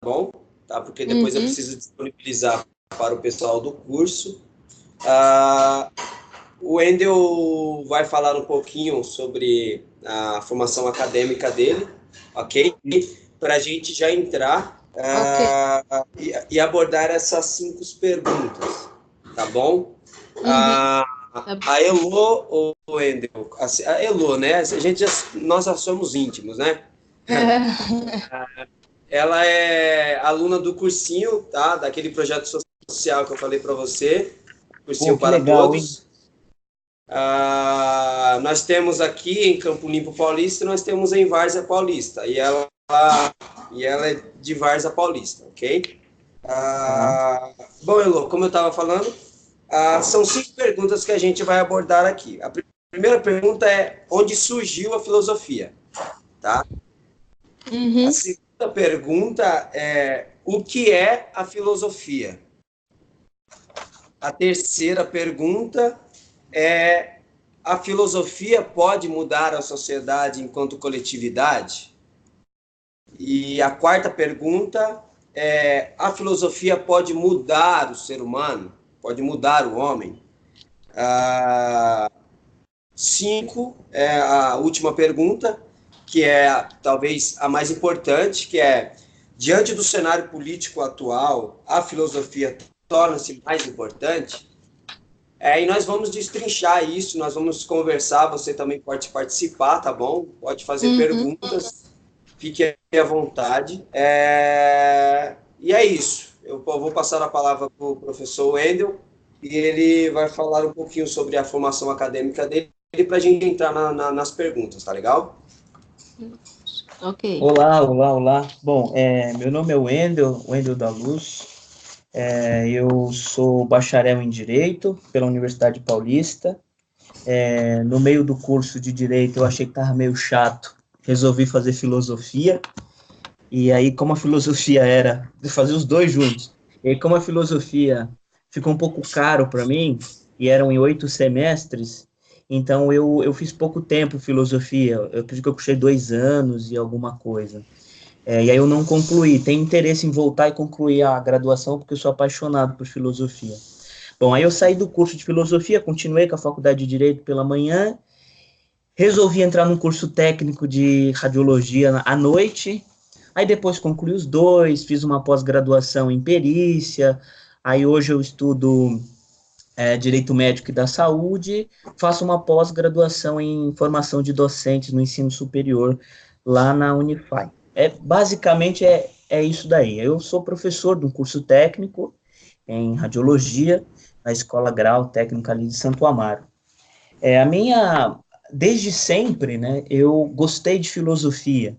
bom? Tá? Porque depois eu preciso disponibilizar para o pessoal do curso. O Wendel vai falar um pouquinho sobre a formação acadêmica dele, ok? Para a gente já entrar e abordar essas 5 perguntas, tá bom? A Elo, ou o Wendel, a Elo, né? Nós já somos íntimos, né? Ela é aluna do cursinho, tá? Daquele projeto social que eu falei para você, cursinho para legal, todos. hein? Nós temos aqui em Campo Limpo Paulista, nós temos em Várzea Paulista, e ela é de Várzea Paulista, ok? Bom, Elô, como eu estava falando, são 5 perguntas que a gente vai abordar aqui. A primeira pergunta é: onde surgiu a filosofia? Tá? A segunda pergunta é: o que é a filosofia? A terceira pergunta é: a filosofia pode mudar a sociedade enquanto coletividade? E a quarta pergunta é: a filosofia pode mudar o ser humano? Pode mudar o homem? 5 é a última pergunta, que é talvez a mais importante, que é: diante do cenário político atual, a filosofia torna-se mais importante? E nós vamos destrinchar isso, nós vamos conversar, você também pode participar, tá bom? Pode fazer perguntas, fique à vontade. E é isso. Eu vou passar a palavra para o professor Wendel, e ele vai falar um pouquinho sobre a formação acadêmica dele, para a gente entrar nas perguntas, tá legal? Ok. Olá. Bom, meu nome é Wendel da Luz. Eu sou bacharel em Direito pela Universidade Paulista. No meio do curso de Direito eu achei que estava meio chato, resolvi fazer Filosofia. E aí, como a filosofia era de fazer os dois juntos, e aí, como a filosofia ficou um pouco caro para mim, e eram em 8 semestres, então eu fiz pouco tempo filosofia. Eu acredito que eu puxei 2 anos e alguma coisa. E aí eu não concluí. Tenho interesse em voltar e concluir a graduação, porque eu sou apaixonado por filosofia. Bom, aí eu saí do curso de filosofia, continuei com a faculdade de Direito pela manhã, resolvi entrar num curso técnico de radiologia à noite. Aí depois concluí os 2, fiz uma pós-graduação em perícia. Aí hoje eu estudo Direito Médico e da Saúde, faço uma pós-graduação em formação de docentes no ensino superior lá na Unify. Basicamente é isso daí. Eu sou professor de um curso técnico em radiologia na Escola Grau Técnica ali de Santo Amaro. Desde sempre, né, eu gostei de filosofia.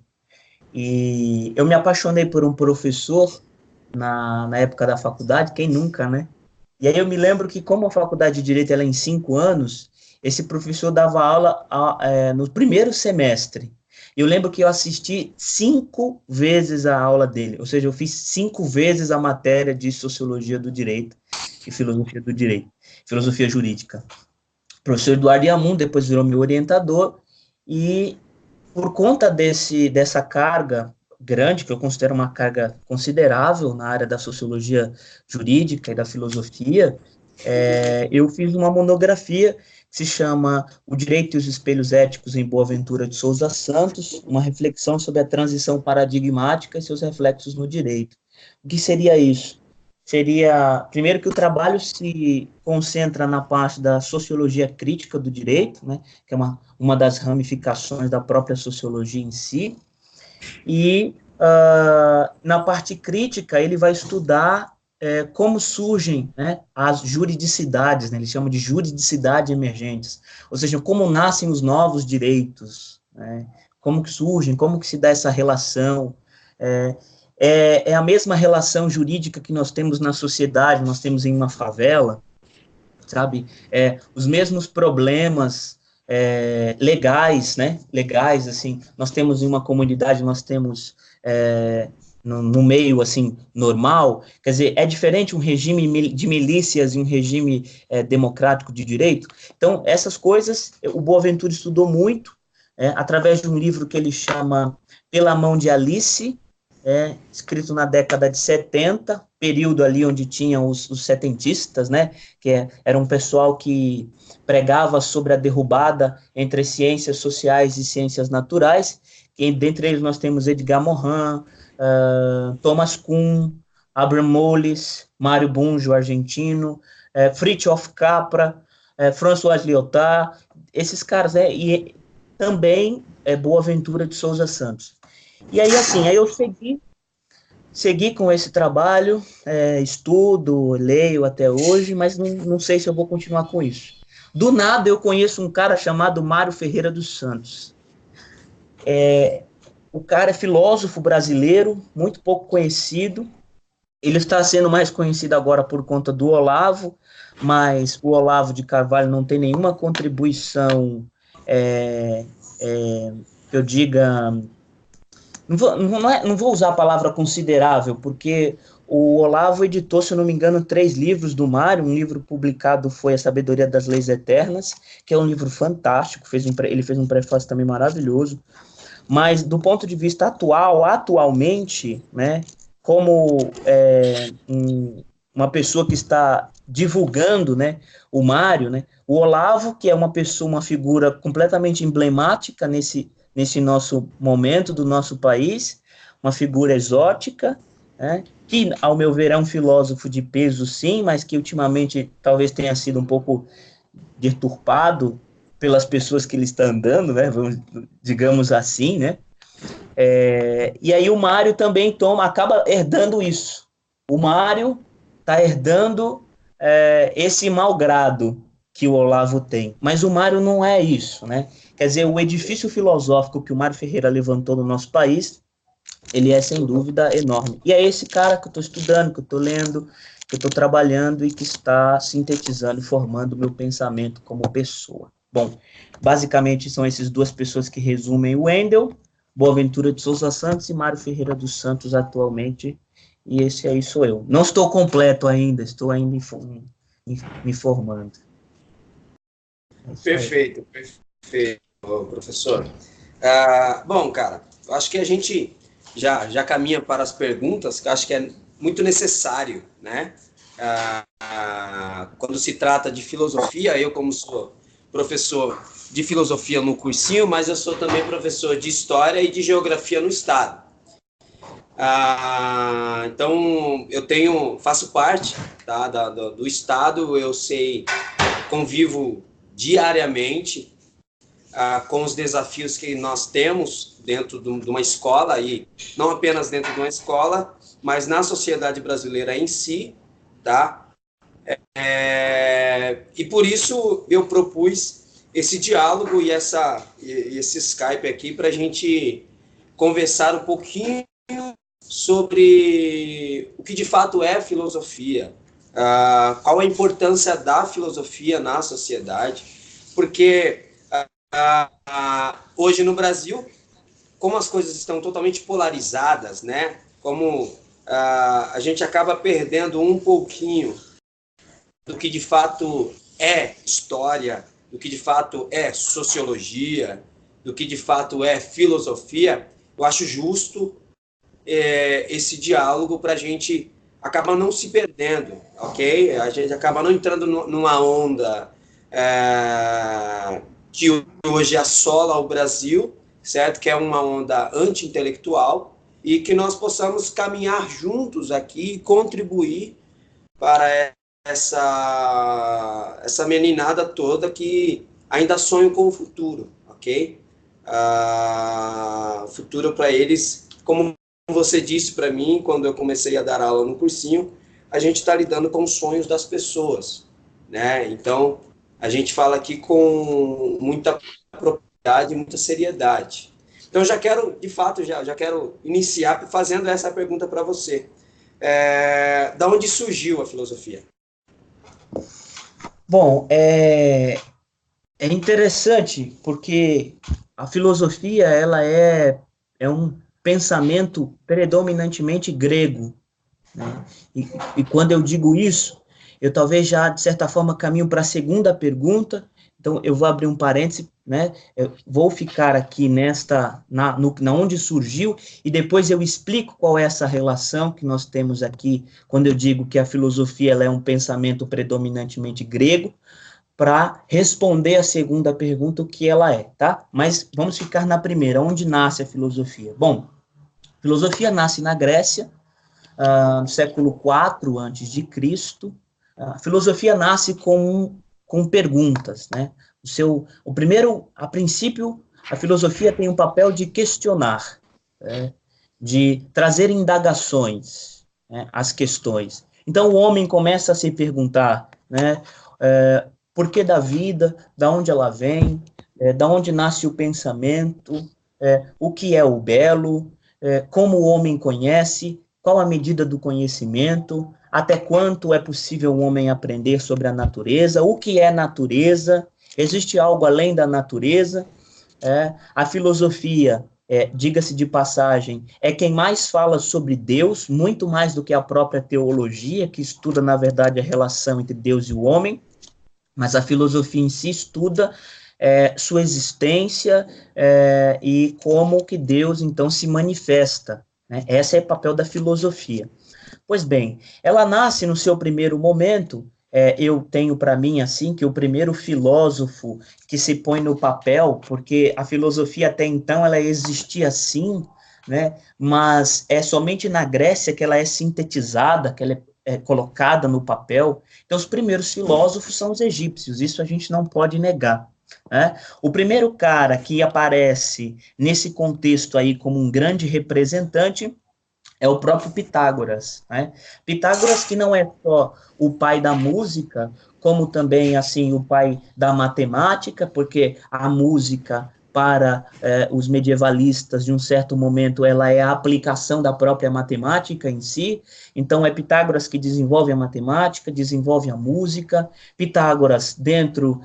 E eu me apaixonei por um professor na época da faculdade, quem nunca, né? E aí eu me lembro que, como a faculdade de Direito ela é em 5 anos, esse professor dava aula no primeiro semestre. Eu lembro que eu assisti 5 vezes a aula dele, ou seja, eu fiz 5 vezes a matéria de Sociologia do Direito e Filosofia do Direito, Filosofia Jurídica. O professor Eduardo Yamun depois virou meu orientador, e por conta dessa carga grande, que eu considero uma carga considerável na área da sociologia jurídica e da filosofia, eu fiz uma monografia que se chama O Direito e os Espelhos Éticos em Boaventura de Souza Santos, uma reflexão sobre a transição paradigmática e seus reflexos no direito. O que seria isso? Seria, primeiro, que o trabalho se concentra na parte da sociologia crítica do direito, né, que é uma das ramificações da própria sociologia em si, e na parte crítica ele vai estudar como surgem, né, as juridicidades, né, eles chamam de juridicidade emergentes, ou seja, como nascem os novos direitos, né, como que surgem, como que se dá essa relação, é a mesma relação jurídica que nós temos na sociedade, nós temos em uma favela, sabe? Os mesmos problemas legais, né? Legais, assim, nós temos em uma comunidade, nós temos no meio, assim, normal, quer dizer, é diferente um regime de milícias e um regime democrático de direito. Então, essas coisas, o Boaventura estudou muito, através de um livro que ele chama Pela Mão de Alice, escrito na década de 70, período ali onde tinham os setentistas, né, que era um pessoal que pregava sobre a derrubada entre ciências sociais e ciências naturais, e dentre eles nós temos Edgar Morin, Thomas Kuhn, Abraham Moles, Mário Bunge, o argentino, Fritjof Capra, François Lyotard, esses caras, e também Boaventura de Souza Santos. E aí, assim, aí eu segui com esse trabalho, estudo, leio até hoje, mas não sei se eu vou continuar com isso. Do nada, eu conheço um cara chamado Mário Ferreira dos Santos. O cara é filósofo brasileiro, muito pouco conhecido. Ele está sendo mais conhecido agora por conta do Olavo, mas o Olavo de Carvalho não tem nenhuma contribuição, que eu diga... Não vou usar a palavra considerável, porque o Olavo editou, se eu não me engano, 3 livros do Mário. Um livro publicado foi A Sabedoria das Leis Eternas, que é um livro fantástico, ele fez um prefácio também maravilhoso. Mas, do ponto de vista atualmente, né, como uma pessoa que está divulgando, né, o Mário, né, o Olavo, que é uma figura completamente emblemática nesse nosso momento do nosso país, uma figura exótica, né, que, ao meu ver, é um filósofo de peso, sim, mas que ultimamente talvez tenha sido um pouco deturpado pelas pessoas que ele está andando, né, digamos assim, né, e aí o Mário também acaba herdando isso. O Mário está herdando esse malgrado que o Olavo tem. Mas o Mário não é isso, né? Quer dizer, o edifício filosófico que o Mário Ferreira levantou no nosso país, ele é, sem dúvida, enorme. E é esse cara que eu estou estudando, que eu estou lendo, que eu estou trabalhando e que está sintetizando e formando o meu pensamento como pessoa. Bom, basicamente são essas 2 pessoas que resumem o Wendel, Boaventura de Souza Santos e Mário Ferreira dos Santos atualmente, e esse aí sou eu. Não estou completo ainda, estou ainda me formando. Perfeito, professor. Bom, cara, acho que a gente já caminha para as perguntas, que acho que é muito necessário, né? Quando se trata de filosofia, eu como sou professor de filosofia no cursinho, mas eu sou também professor de história e de geografia no estado. Então, faço parte do estado, eu convivo diariamente com os desafios que nós temos dentro de uma escola, e não apenas dentro de uma escola, mas na sociedade brasileira em si, tá? E por isso eu propus esse diálogo e esse Skype aqui para a gente conversar um pouquinho sobre o que de fato é filosofia, qual a importância da filosofia na sociedade, porque hoje no Brasil, como as coisas estão totalmente polarizadas, né? Como a gente acaba perdendo um pouquinho do que de fato é história, do que de fato é sociologia, do que de fato é filosofia, eu acho justo esse diálogo para a gente acabar não se perdendo, ok? A gente acaba não entrando numa onda que hoje assola o Brasil, certo? Que é uma onda anti-intelectual, e que nós possamos caminhar juntos aqui e contribuir para essa meninada toda que ainda sonha com o futuro, ok? O futuro para eles, como você disse para mim, quando eu comecei a dar aula no cursinho, a gente está lidando com os sonhos das pessoas, né? Então, a gente fala aqui com muita propriedade, muita seriedade. Então, já quero, de fato, já quero iniciar fazendo essa pergunta para você. Da onde surgiu a filosofia? Bom, é interessante porque a filosofia ela é um pensamento predominantemente grego, né? E quando eu digo isso, eu talvez já, de certa forma, caminho para a segunda pergunta, então eu vou abrir um parêntese né? Eu vou ficar aqui na onde surgiu, e depois eu explico qual é essa relação que nós temos aqui, quando eu digo que a filosofia ela é um pensamento predominantemente grego, para responder a segunda pergunta, o que ela é, tá? Mas vamos ficar na primeira, onde nasce a filosofia? Bom, a filosofia nasce na Grécia, no século IV a.C. A filosofia nasce com perguntas, né? A princípio, a filosofia tem um papel de questionar, né? De trazer indagações, né, às questões. Então, o homem começa a se perguntar, né, por que da vida, da onde ela vem, da onde nasce o pensamento, o que é o belo, como o homem conhece, qual a medida do conhecimento, até quanto é possível o homem aprender sobre a natureza, o que é natureza, existe algo além da natureza. A filosofia, diga-se de passagem, é quem mais fala sobre Deus, muito mais do que a própria teologia, que estuda, na verdade, a relação entre Deus e o homem, mas a filosofia em si estuda sua existência e como que Deus, então, se manifesta, né? Esse é o papel da filosofia. Pois bem, ela nasce no seu primeiro momento, eu tenho para mim, assim, que o primeiro filósofo que se põe no papel, porque a filosofia até então, ela existia sim, né, mas é somente na Grécia que ela é sintetizada, que ela é colocada no papel. Então, os primeiros filósofos são os egípcios, isso a gente não pode negar, né? O primeiro cara que aparece nesse contexto aí como um grande representante é o próprio Pitágoras, né? Pitágoras que não é só o pai da música, como também, assim, o pai da matemática, porque a música, para os medievalistas, de um certo momento, ela é a aplicação da própria matemática em si. Então, é Pitágoras que desenvolve a matemática, desenvolve a música. Pitágoras, dentro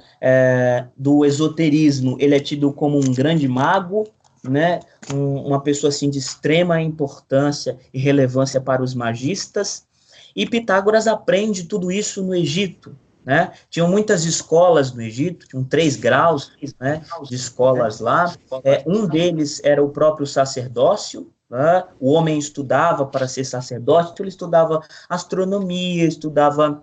do esoterismo, ele é tido como um grande mago, né? Uma pessoa assim de extrema importância e relevância para os magistas, e Pitágoras aprende tudo isso no Egito, né? Tinham muitas escolas no Egito, tinham 3 graus, né, de escolas lá, um deles era o próprio sacerdócio, né? O homem estudava para ser sacerdote, então ele estudava astronomia, estudava,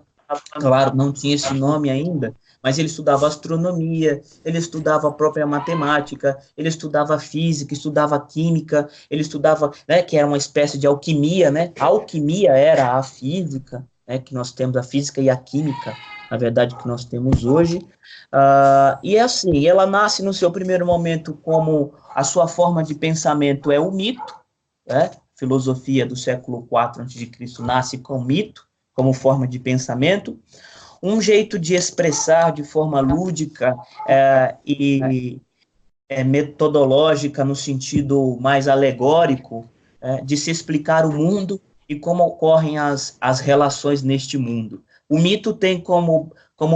claro, não tinha esse nome ainda, mas ele estudava astronomia, ele estudava a própria matemática, ele estudava física, estudava química, ele estudava, né, que era uma espécie de alquimia, né? A alquimia era a física, né, que nós temos, a física e a química, na verdade, que nós temos hoje. E é assim, ela nasce no seu primeiro momento como a sua forma de pensamento é o mito, né? Filosofia do século IV a.C. nasce com mito como forma de pensamento, um jeito de expressar de forma lúdica e metodológica, no sentido mais alegórico, de se explicar o mundo e como ocorrem as relações neste mundo. O mito tem como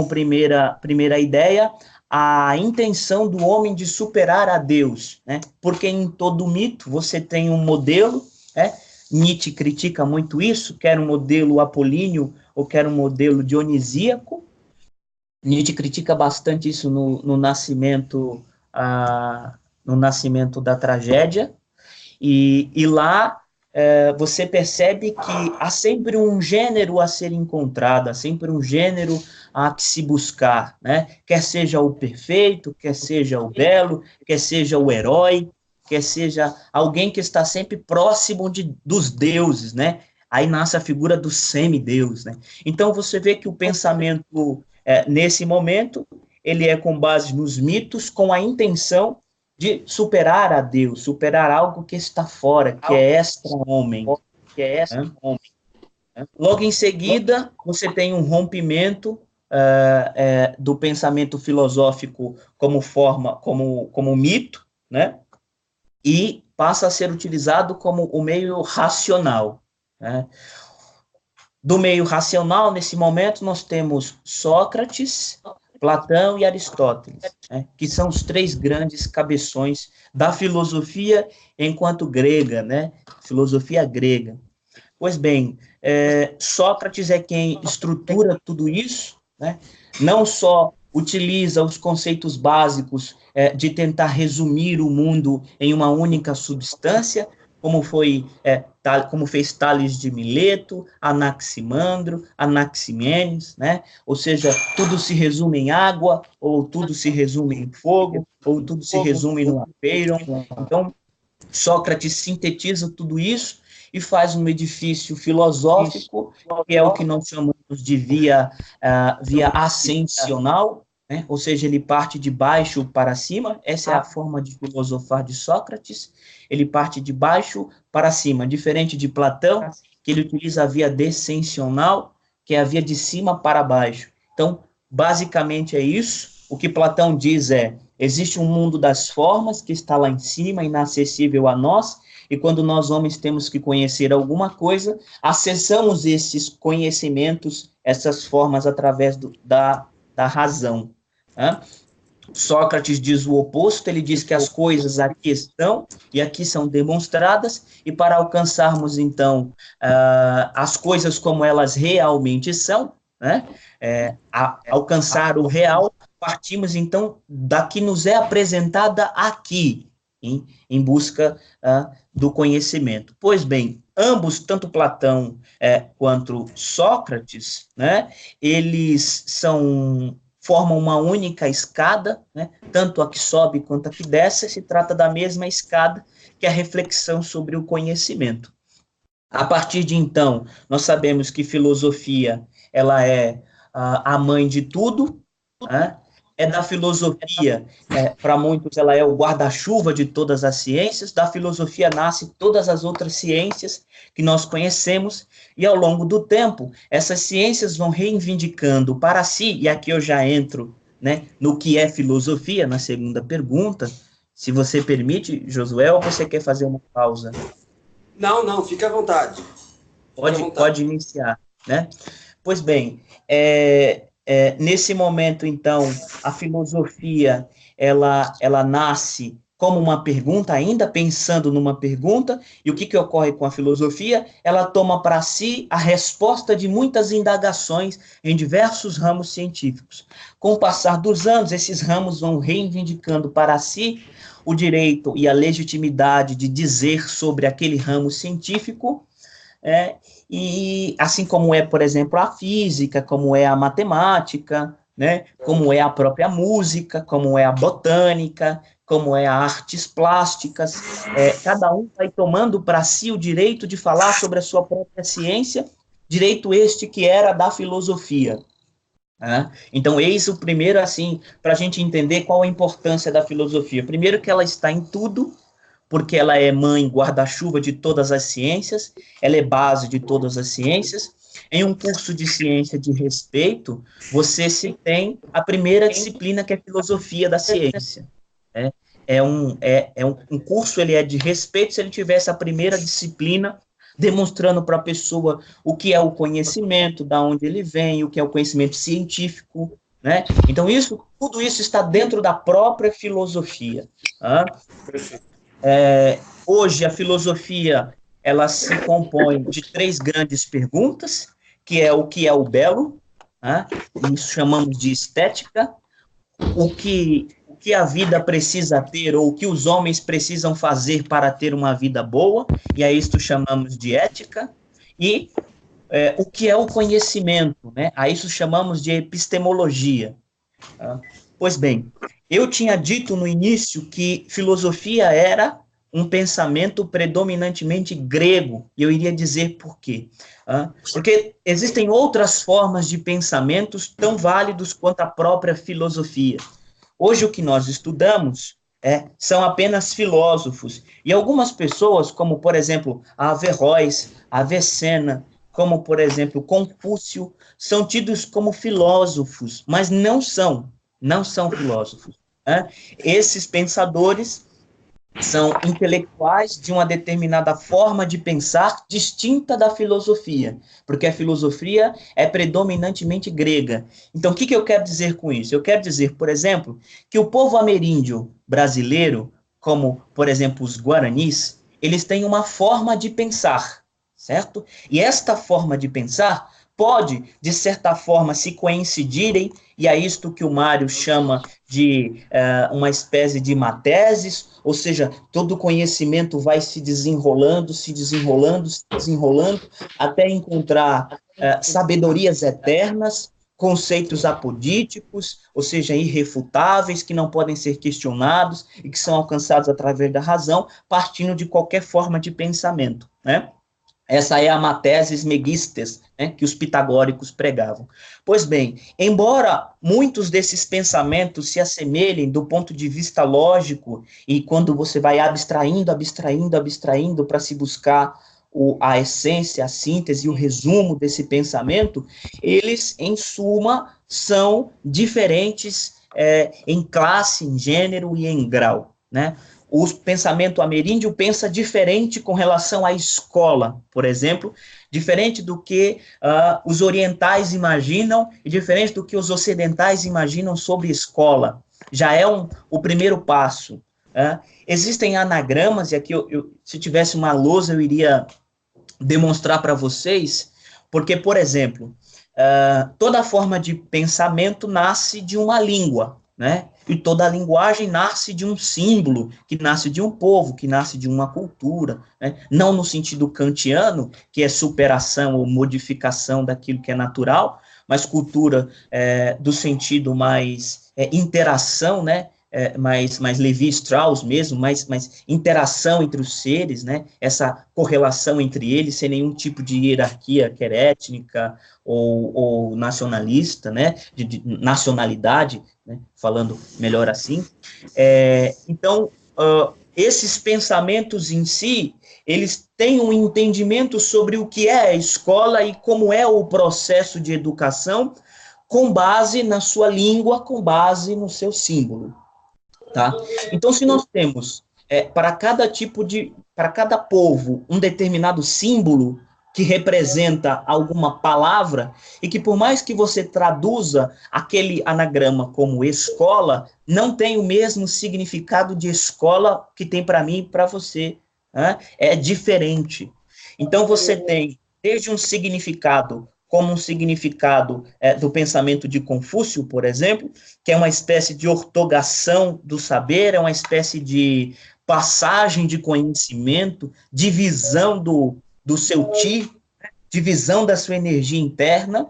primeira ideia a intenção do homem de superar a Deus, né? Porque em todo mito você tem um modelo, né? Nietzsche critica muito isso, quer um modelo apolíneo ou quer um modelo dionisíaco. Nietzsche critica bastante isso no nascimento da tragédia, e lá você percebe que há sempre um gênero a ser encontrado, há sempre um gênero a se buscar, né? Quer seja o perfeito, quer seja o belo, quer seja o herói, quer seja alguém que está sempre próximo dos deuses, né? Aí nasce a figura do semideus, né? Então você vê que o pensamento, nesse momento, ele é com base nos mitos, com a intenção de superar a Deus, superar algo que está fora, que é extra-homem. Logo em seguida, você tem um rompimento do pensamento filosófico como forma, como mito, né? E passa a ser utilizado como o meio racional, né? Do meio racional, nesse momento, nós temos Sócrates, Platão e Aristóteles, né, que são os 3 grandes cabeções da filosofia enquanto grega, né, filosofia grega. Pois bem, Sócrates é quem estrutura tudo isso, né, não só utiliza os conceitos básicos de tentar resumir o mundo em uma única substância, como fez Tales de Mileto, Anaximandro, Anaximenes, né? Ou seja, tudo se resume em água, ou tudo se resume em fogo, ou tudo se resume no apeiron. Então, Sócrates sintetiza tudo isso e faz um edifício filosófico, que é o que nós chamamos de via ascensional, né? Ou seja, ele parte de baixo para cima. Essa é a forma de filosofar de Sócrates. Ele parte de baixo para cima, diferente de Platão, que ele utiliza a via descensional, que é a via de cima para baixo. Então, basicamente é isso. O que Platão diz é: existe um mundo das formas que está lá em cima, inacessível a nós, e quando nós, homens, temos que conhecer alguma coisa, acessamos esses conhecimentos, essas formas, através da razão. Né? Sócrates diz o oposto, ele diz que as coisas aqui estão e aqui são demonstradas, e para alcançarmos, então, as coisas como elas realmente são, né? Alcançar o real, partimos, então, da que nos é apresentada aqui, em busca do conhecimento. Pois bem, ambos, tanto Platão quanto Sócrates, né, eles formam uma única escada, né, tanto a que sobe quanto a que desce, se trata da mesma escada, que é a reflexão sobre o conhecimento. A partir de então, nós sabemos que filosofia, ela é a mãe de tudo, né? É da filosofia, para muitos ela é o guarda-chuva de todas as ciências, da filosofia nasce todas as outras ciências que nós conhecemos, e ao longo do tempo, essas ciências vão reivindicando para si, e aqui eu já entro, né, no que é filosofia, na segunda pergunta. Se você permite, Josué, ou você quer fazer uma pausa? Não, fica à vontade. Pode iniciar, né? Pois bem, nesse momento, então, a filosofia, ela nasce como uma pergunta, ainda pensando numa pergunta, e o que ocorre com a filosofia? Ela toma para si a resposta de muitas indagações em diversos ramos científicos. Com o passar dos anos, esses ramos vão reivindicando para si o direito e a legitimidade de dizer sobre aquele ramo científico, e assim como é, por exemplo, a física, como é a matemática, né, como é a própria música, como é a botânica, como é as artes plásticas, cada um vai tomando para si o direito de falar sobre a sua própria ciência, direito este que era da filosofia. Né? Então, eis o primeiro, assim, para a gente entender qual a importância da filosofia. Primeiro que ela está em tudo, porque ela é mãe guarda-chuva de todas as ciências, ela é base de todas as ciências. Em um curso de ciência de respeito, você se tem a primeira disciplina, que é filosofia da ciência. Um curso, ele é de respeito se ele tivesse a primeira disciplina, demonstrando para a pessoa o que é o conhecimento, da onde ele vem, o que é o conhecimento científico, né? Então, tudo isso está dentro da própria filosofia. Tá? Hoje, a filosofia, ela se compõe de 3 grandes perguntas, que é o que é o belo, né? Isso chamamos de estética, o que a vida precisa ter, ou o que os homens precisam fazer para ter uma vida boa, e a isso chamamos de ética, e o que é o conhecimento, né? A isso chamamos de epistemologia. Tá? Pois bem, eu tinha dito no início que filosofia era um pensamento predominantemente grego, e eu iria dizer por quê. Porque existem outras formas de pensamentos tão válidos quanto a própria filosofia. Hoje o que nós estudamos são apenas filósofos, e algumas pessoas, como por exemplo Averroes, Avicena, como por exemplo Confúcio, são tidos como filósofos, mas não são filósofos. Esses pensadores são intelectuais de uma determinada forma de pensar distinta da filosofia, porque a filosofia é predominantemente grega. Então, o que eu quero dizer com isso? Eu quero dizer, por exemplo, que o povo ameríndio brasileiro, como, por exemplo, os guaranis, eles têm uma forma de pensar, certo? E esta forma de pensar pode, de certa forma, se coincidirem, e é isto que o Mário chama de uma espécie de mateses, ou seja, todo conhecimento vai se desenrolando, se desenrolando, se desenrolando, até encontrar sabedorias eternas, conceitos apodíticos, ou seja, irrefutáveis, que não podem ser questionados e que são alcançados através da razão, partindo de qualquer forma de pensamento, né? Essa é a matesis megistes, né, que os pitagóricos pregavam. Pois bem, embora muitos desses pensamentos se assemelhem do ponto de vista lógico, e quando você vai abstraindo, abstraindo, abstraindo para se buscar a essência, a síntese, o resumo desse pensamento, eles, em suma, são diferentes em classe, em gênero e em grau, né? O pensamento ameríndio pensa diferente com relação à escola, por exemplo, diferente do que os orientais imaginam e diferente do que os ocidentais imaginam sobre escola. Já é o primeiro passo. Existem anagramas, e aqui se tivesse uma lousa eu iria demonstrar para vocês, porque, por exemplo, toda forma de pensamento nasce de uma língua, né? E toda a linguagem nasce de um símbolo, que nasce de um povo, que nasce de uma cultura, né? Não no sentido kantiano, que é superação ou modificação daquilo que é natural, mas cultura do sentido mais interação, né? Mais Levi-Strauss mesmo, mais interação entre os seres, né? Essa correlação entre eles, sem nenhum tipo de hierarquia, quer étnica ou nacionalista, né? De nacionalidade, né? Falando melhor assim. Então, esses pensamentos em si, eles têm um entendimento sobre o que é a escola e como é o processo de educação, com base na sua língua, com base no seu símbolo. Tá? Então, se nós temos para cada povo um determinado símbolo que representa alguma palavra, e que por mais que você traduza aquele anagrama como escola, não tem o mesmo significado de escola que tem para mim e para você. Né? É diferente. Então, você tem desde um significado como um significado do pensamento de Confúcio, por exemplo, que é uma espécie de ortogação do saber, é uma espécie de passagem de conhecimento, divisão do seu ti, divisão da sua energia interna,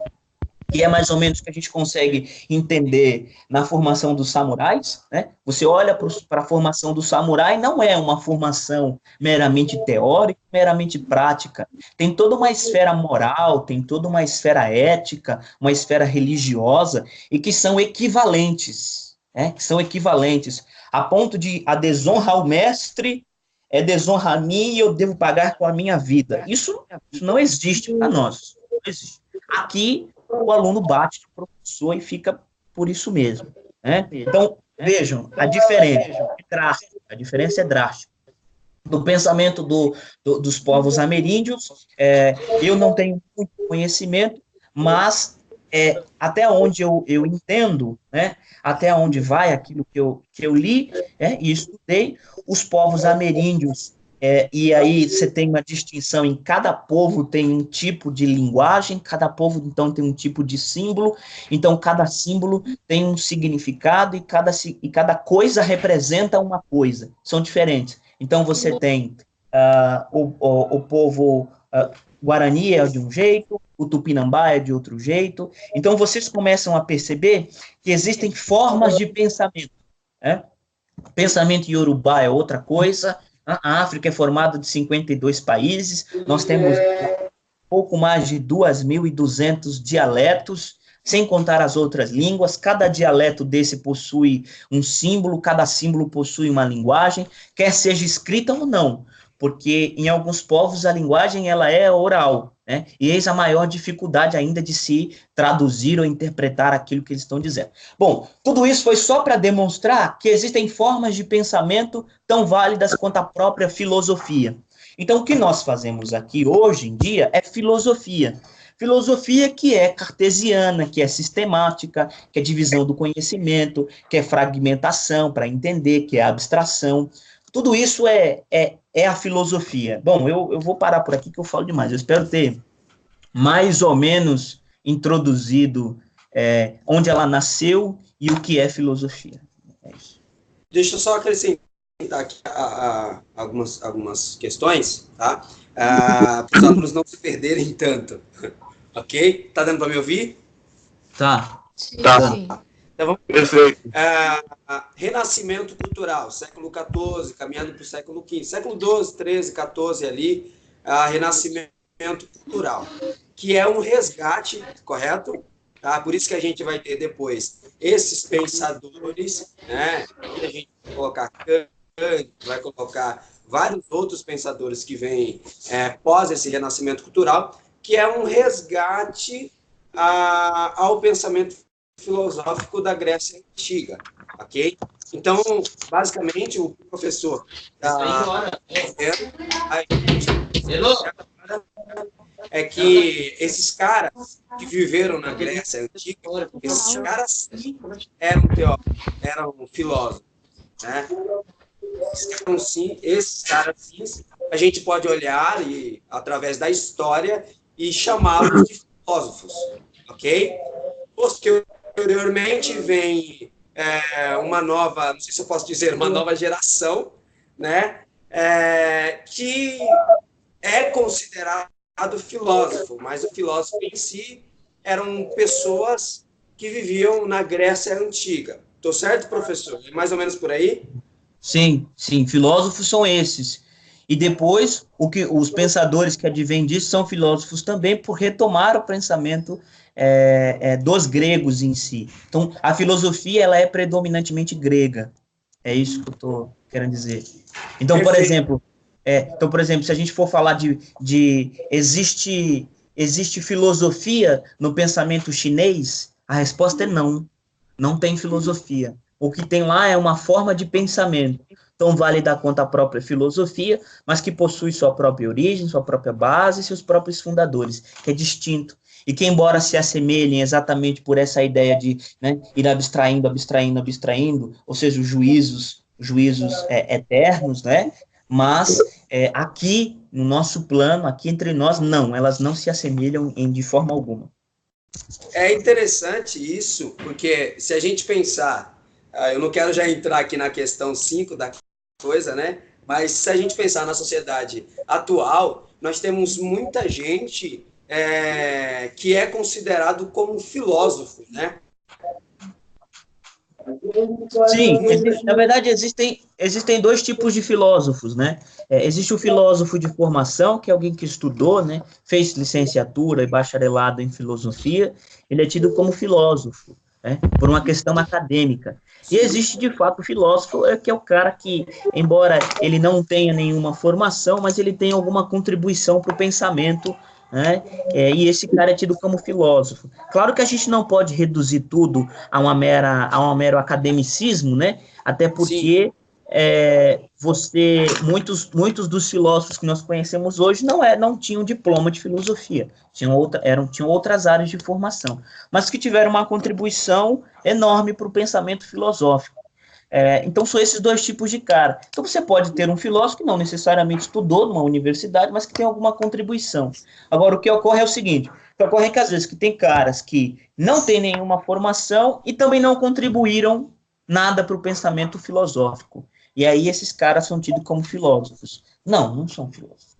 que é mais ou menos o que a gente consegue entender na formação dos samurais, né? Você olha para a formação do samurai, não é uma formação meramente teórica, meramente prática. Tem toda uma esfera moral, tem toda uma esfera ética, uma esfera religiosa, e que são equivalentes, né? Que são equivalentes, a ponto de a desonra ao mestre é desonra a mim e eu devo pagar com a minha vida. Isso não existe para nós. Não existe. Aqui, o aluno bate no professor e fica por isso mesmo. Né? Então, vejam, a diferença é drástica. Do pensamento dos povos ameríndios, eu não tenho muito conhecimento, mas até onde eu entendo, né, até onde vai aquilo que eu li e estudei, os povos ameríndios, e aí você tem uma distinção em cada povo tem um tipo de linguagem, cada povo, então, tem um tipo de símbolo, então, cada símbolo tem um significado e cada coisa representa uma coisa, são diferentes. Então, você tem o povo Guarani é de um jeito, o Tupinambá é de outro jeito, então, vocês começam a perceber que existem formas de pensamento, né? Pensamento iorubá é outra coisa. A África é formada de 52 países, nós temos pouco mais de 2.200 dialetos, sem contar as outras línguas, cada dialeto desse possui um símbolo, cada símbolo possui uma linguagem, quer seja escrita ou não, porque em alguns povos a linguagem ela é oral, né? E eis a maior dificuldade ainda de se traduzir ou interpretar aquilo que eles estão dizendo. Bom, tudo isso foi só para demonstrar que existem formas de pensamento tão válidas quanto a própria filosofia. Então, o que nós fazemos aqui hoje em dia é filosofia. Filosofia que é cartesiana, que é sistemática, que é divisão do conhecimento, que é fragmentação para entender, que é abstração. Tudo isso é a filosofia. Bom, eu vou parar por aqui que eu falo demais. Eu espero ter mais ou menos introduzido onde ela nasceu e o que é filosofia. É isso. Deixa eu só acrescentar aqui algumas questões, tá? Para os alunos não se perderem tanto, ok? Tá dando para me ouvir? Tá. Sim, Tá. sim. Então vamos. Perfeito. Renascimento cultural, século XIV, caminhando para o século XV, século XII, XIII, XIV ali, renascimento cultural, que é um resgate, correto? Tá? Por isso que a gente vai ter depois esses pensadores, né? Que a gente vai colocar Kant, vai colocar vários outros pensadores que vêm pós esse renascimento cultural, que é um resgate ao pensamento filosófico da Grécia Antiga, ok? Então, basicamente, o professor é que esses caras que viveram na Grécia Antiga, esses caras sim eram teólogos, eram filósofos, né? Esses caras sim, a gente pode olhar através da história e chamá-los de filósofos, ok? Posteriormente vem uma nova, não sei se eu posso dizer, uma nova geração, né? Que é considerado filósofo, mas o filósofo em si eram pessoas que viviam na Grécia Antiga. Estou certo, professor? É mais ou menos por aí? Sim, sim, filósofos são esses. E depois, os pensadores que advêm disso são filósofos também por retomar o pensamento dos gregos em si. Então, a filosofia ela é predominantemente grega. É isso que eu estou querendo dizer. Então, por exemplo, se a gente for falar existe filosofia no pensamento chinês, a resposta é não. Não tem filosofia. O que tem lá é uma forma de pensamento. Então, vale dar conta a própria filosofia, mas que possui sua própria origem, sua própria base e seus próprios fundadores, que é distinto. E que, embora se assemelhem exatamente por essa ideia de ir abstraindo, abstraindo, abstraindo, ou seja, os juízos eternos, né? Mas aqui, no nosso plano, aqui entre nós, não, elas não se assemelham de forma alguma. É interessante isso, porque se a gente pensar, eu não quero já entrar aqui na questão 5 da coisa, né? Mas se a gente pensar na sociedade atual, nós temos muita gente que é considerado como filósofo, né? Sim, na verdade existem dois tipos de filósofos, né? Existe o filósofo de formação, que é alguém que estudou, né? Fez licenciatura e bacharelado em filosofia, ele é tido como filósofo, né? Por uma questão acadêmica. E existe, de fato, o filósofo, que é o cara que, embora ele não tenha nenhuma formação, mas ele tem alguma contribuição para o pensamento, né? E esse cara é tido como filósofo. Claro que a gente não pode reduzir tudo a um mero academicismo, né? Até porque muitos dos filósofos que nós conhecemos hoje não tinham diploma de filosofia, tinham outras áreas de formação, mas que tiveram uma contribuição enorme para o pensamento filosófico. Então, são esses dois tipos de cara. Então, você pode ter um filósofo que não necessariamente estudou numa universidade, mas que tem alguma contribuição. Agora, o que ocorre é o seguinte, o que ocorre é que, às vezes, que tem caras que não têm nenhuma formação e também não contribuíram nada para o pensamento filosófico. E aí, esses caras são tidos como filósofos. Não são filósofos.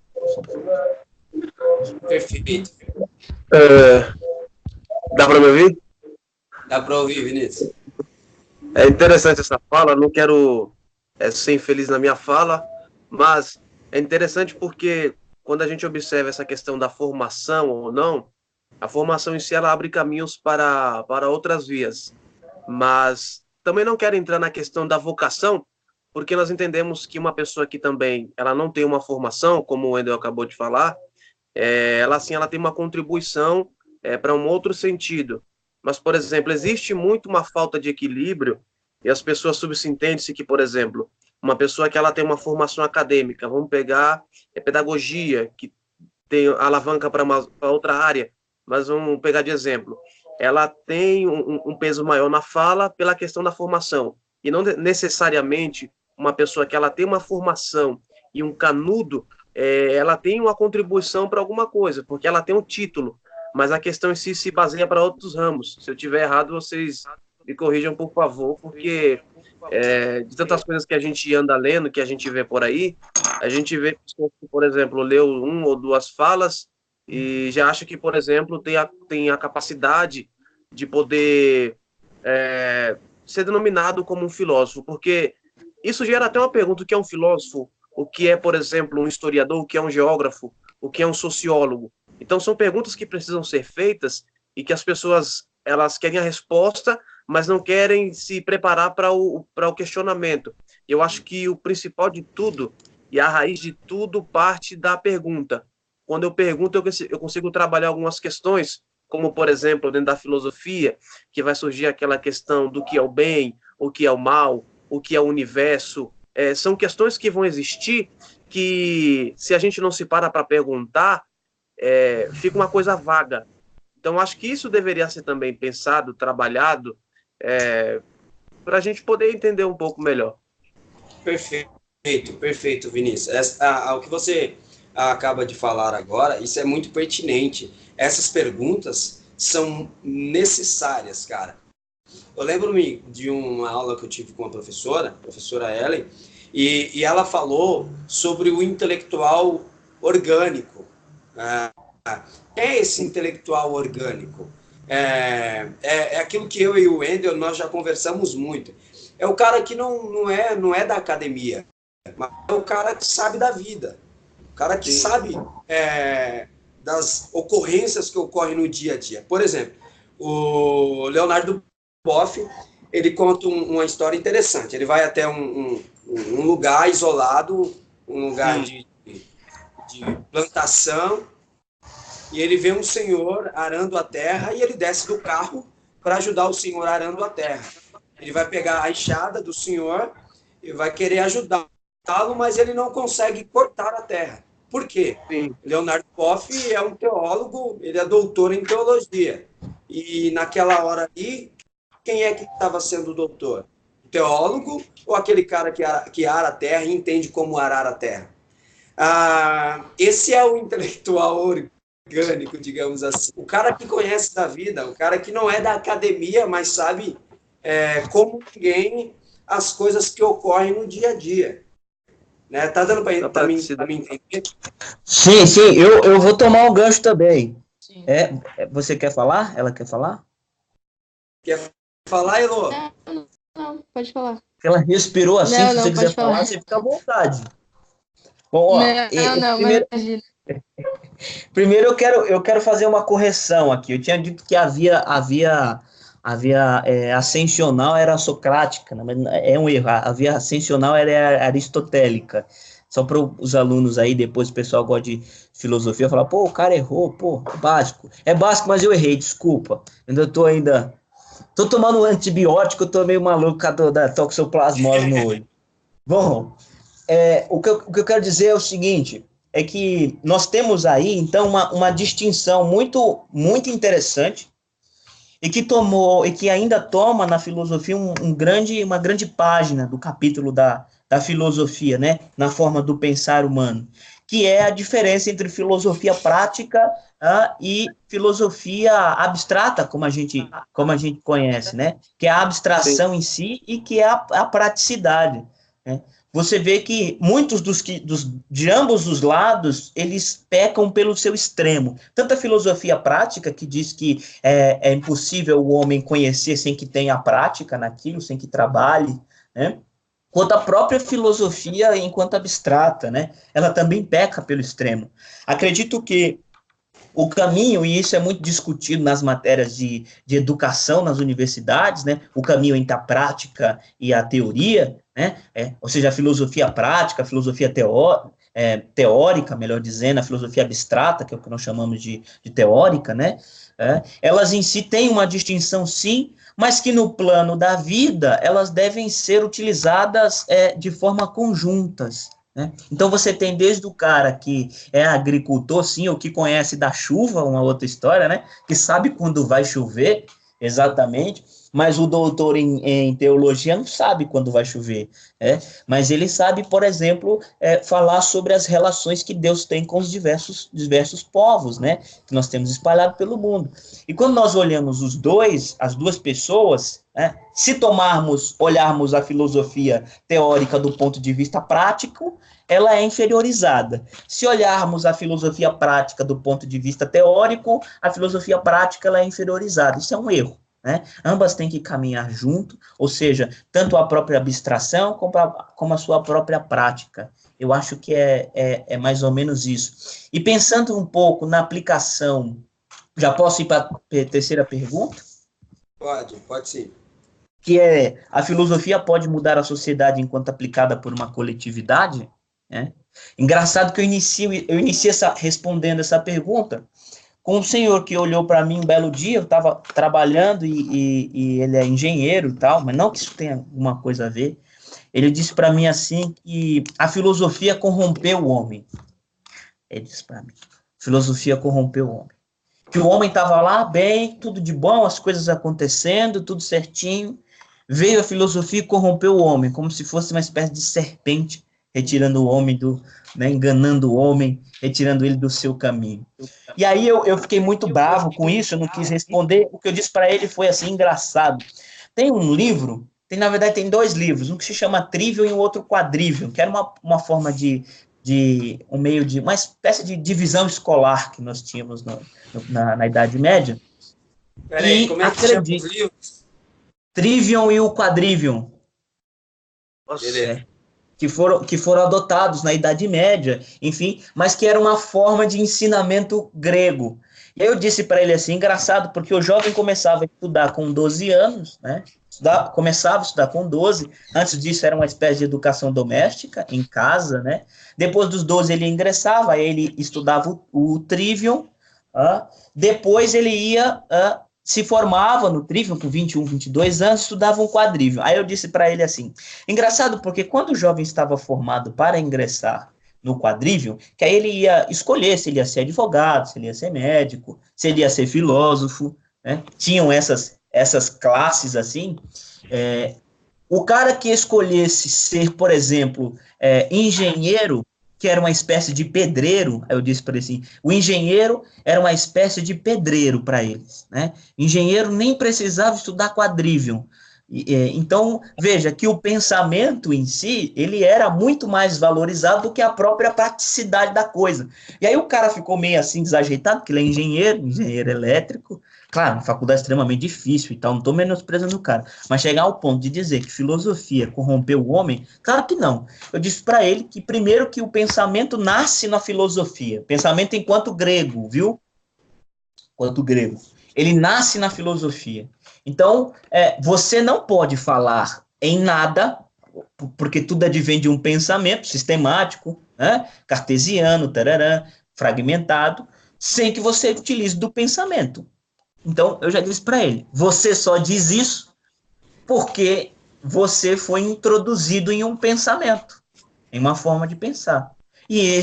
Perfeito. Dá para me ouvir? Dá para ouvir, Vinícius? É interessante essa fala, não quero ser infeliz na minha fala, mas é interessante porque quando a gente observa essa questão da formação ou não, a formação em si ela abre caminhos para outras vias, mas também não quero entrar na questão da vocação, porque nós entendemos que uma pessoa que também ela não tem uma formação, como o Wendel acabou de falar, ela tem uma contribuição para um outro sentido. Mas, por exemplo, existe muito uma falta de equilíbrio e as pessoas subentendem-se que, por exemplo, uma pessoa que ela tem uma formação acadêmica, vamos pegar pedagogia, que tem alavanca para outra área, mas vamos pegar de exemplo, ela tem um peso maior na fala pela questão da formação, e não necessariamente uma pessoa que ela tem uma formação e um canudo, ela tem uma contribuição para alguma coisa, porque ela tem um título. mas a questão em si se baseia para outros ramos. Se eu tiver errado, vocês me corrijam, por favor, porque de tantas coisas que a gente anda lendo, que a gente vê por aí, a gente vê pessoas que, por exemplo, leu 1 ou 2 falas e já acha que, por exemplo, tem a capacidade de poder ser denominado como um filósofo, porque isso gera até uma pergunta: o que é um filósofo? O que é, por exemplo, um historiador? O que é um geógrafo? O que é um sociólogo? Então, são perguntas que precisam ser feitas e que as pessoas, elas querem a resposta, mas não querem se preparar para o questionamento. Eu acho que o principal de tudo e a raiz de tudo parte da pergunta. Quando eu pergunto, eu consigo trabalhar algumas questões, como, por exemplo, dentro da filosofia, que vai surgir aquela questão do que é o bem, o que é o mal, o que é o universo. São questões que vão existir que, se a gente não se para perguntar, fica uma coisa vaga. Então, acho que isso deveria ser também pensado, trabalhado, para a gente poder entender um pouco melhor. Perfeito, Vinícius. O que você acaba de falar agora, isso é muito pertinente. Essas perguntas são necessárias, cara. Eu lembro-me de uma aula que eu tive com a professora Ellen, e ela falou sobre o intelectual orgânico. É esse intelectual orgânico? É aquilo que eu e o Wendel, nós já conversamos muito. É o cara que não é da academia, mas é o cara que sabe da vida. O cara que sabe das ocorrências que ocorrem no dia a dia. Por exemplo, o Leonardo Boff, ele conta uma história interessante. Ele vai até um lugar isolado, um lugar de plantação, e ele vê um senhor arando a terra e ele desce do carro para ajudar o senhor arando a terra. Ele vai pegar a enxada do senhor e vai querer ajudá-lo, mas ele não consegue cortar a terra. Por quê? Sim. Leonardo Boff é um teólogo, ele é doutor em teologia. E naquela hora ali, quem é que estava sendo o doutor? O teólogo ou aquele cara que ara a terra e entende como arar a terra? Esse é o intelectual orgânico, digamos assim. O cara que conhece da vida, o cara que não é da academia, mas sabe como ninguém as coisas que ocorrem no dia a dia. Né? Tá dando para mim entender? Sim, eu vou tomar um gancho também. Você quer falar? Ela quer falar? Quer falar, Elô? Não, pode falar. Ela respirou assim, se você quiser falar, você fica à vontade. Bom, primeiro eu quero fazer uma correção aqui. Eu tinha dito que havia ascensional era socrática, né? Mas é um erro. Havia ascensional era aristotélica. Só para os alunos aí, depois o pessoal gosta de filosofia, falar, pô, o cara errou, pô, é básico. É básico, mas eu errei, desculpa. Tô tomando um antibiótico, eu tô meio maluco da toxoplasmose no olho. Bom, o que eu quero dizer é o seguinte, é que nós temos aí, então, uma distinção muito, muito interessante e que ainda toma na filosofia uma grande página do capítulo da filosofia, né, na forma do pensar humano, que é a diferença entre filosofia prática e filosofia abstrata, como a gente conhece, né, que é a abstração em si e que é a praticidade, né? Você vê que muitos de ambos os lados, eles pecam pelo seu extremo. Tanto a filosofia prática, que diz que é impossível o homem conhecer sem que tenha prática naquilo, sem que trabalhe, né? Quanto a própria filosofia enquanto abstrata, né? Ela também peca pelo extremo. Acredito que o caminho, e isso é muito discutido nas matérias de educação nas universidades, né? O caminho entre a prática e a teoria, né? Ou seja, a filosofia prática, a filosofia teórica, melhor dizendo, a filosofia abstrata, que é o que nós chamamos de teórica, né? Elas em si têm uma distinção, sim, mas que no plano da vida elas devem ser utilizadas de forma conjuntas, né? Então você tem desde o cara que é agricultor, sim, ou que conhece da chuva, uma outra história, né? Que sabe quando vai chover, exatamente, mas o doutor em teologia não sabe quando vai chover, mas ele sabe, por exemplo, falar sobre as relações que Deus tem com os diversos povos, né, que nós temos espalhado pelo mundo. E quando nós olhamos as duas pessoas, se olharmos a filosofia teórica do ponto de vista prático, ela é inferiorizada. Se olharmos a filosofia prática do ponto de vista teórico, a filosofia prática ela é inferiorizada. Isso é um erro, né? Ambas têm que caminhar junto, ou seja, tanto a própria abstração como a sua própria prática. Eu acho que é mais ou menos isso. E pensando um pouco na aplicação, já posso ir para a terceira pergunta? Pode sim. Que é, a filosofia pode mudar a sociedade enquanto aplicada por uma coletividade? Engraçado que eu inicio respondendo essa pergunta com um senhor que olhou para mim um belo dia, eu estava trabalhando e ele é engenheiro e tal, mas não que isso tenha alguma coisa a ver. Ele disse para mim assim que a filosofia corrompeu o homem. Ele disse para mim, filosofia corrompeu o homem. Que o homem estava lá bem, tudo de bom, as coisas acontecendo, tudo certinho. Veio a filosofia e corrompeu o homem, como se fosse uma espécie de serpente, retirando o homem enganando o homem, retirando ele do seu caminho. E aí eu fiquei muito bravo com isso, eu não quis responder. O que eu disse para ele foi assim, engraçado. Tem um livro, na verdade tem 2 livros, um que se chama Trivium e o outro Quadrivium, que era uma forma uma espécie de divisão escolar que nós tínhamos na Idade Média. Peraí, como é que chama os livros? Trivium e o Quadrivium. Beleza. Que foram adotados na Idade Média, enfim, mas que era uma forma de ensinamento grego. E aí eu disse para ele assim, engraçado, porque o jovem começava a estudar com 12 anos, né? Começava a estudar com 12, antes disso era uma espécie de educação doméstica, em casa, né? Depois dos 12 ele ingressava, aí ele estudava o Trivium, depois ele ia... se formava no Trivium com 21, 22 anos, estudava um Quadrivium. Aí eu disse para ele assim, engraçado porque quando o jovem estava formado para ingressar no Quadrivium, que aí ele ia escolher se ele ia ser advogado, se ele ia ser médico, se ele ia ser filósofo, né? Tinham essas classes assim. O cara que escolhesse ser, por exemplo, engenheiro, que era uma espécie de pedreiro, aí eu disse para ele assim, o engenheiro era uma espécie de pedreiro para eles, né? Engenheiro nem precisava estudar Quadrivium. Então, veja que o pensamento em si, ele era muito mais valorizado do que a própria praticidade da coisa. E aí o cara ficou meio assim desajeitado, porque ele é engenheiro elétrico, claro, uma faculdade extremamente difícil e tal, não estou menosprezando o cara, mas chegar ao ponto de dizer que filosofia corrompeu o homem, claro que não. Eu disse para ele que, primeiro, que o pensamento nasce na filosofia, pensamento enquanto grego, viu? Enquanto grego. Ele nasce na filosofia. Então, você não pode falar em nada, porque tudo advém de um pensamento sistemático, né? Cartesiano, tarará, fragmentado, sem que você utilize do pensamento. Então, eu já disse para ele, você só diz isso porque você foi introduzido em um pensamento, em uma forma de pensar. E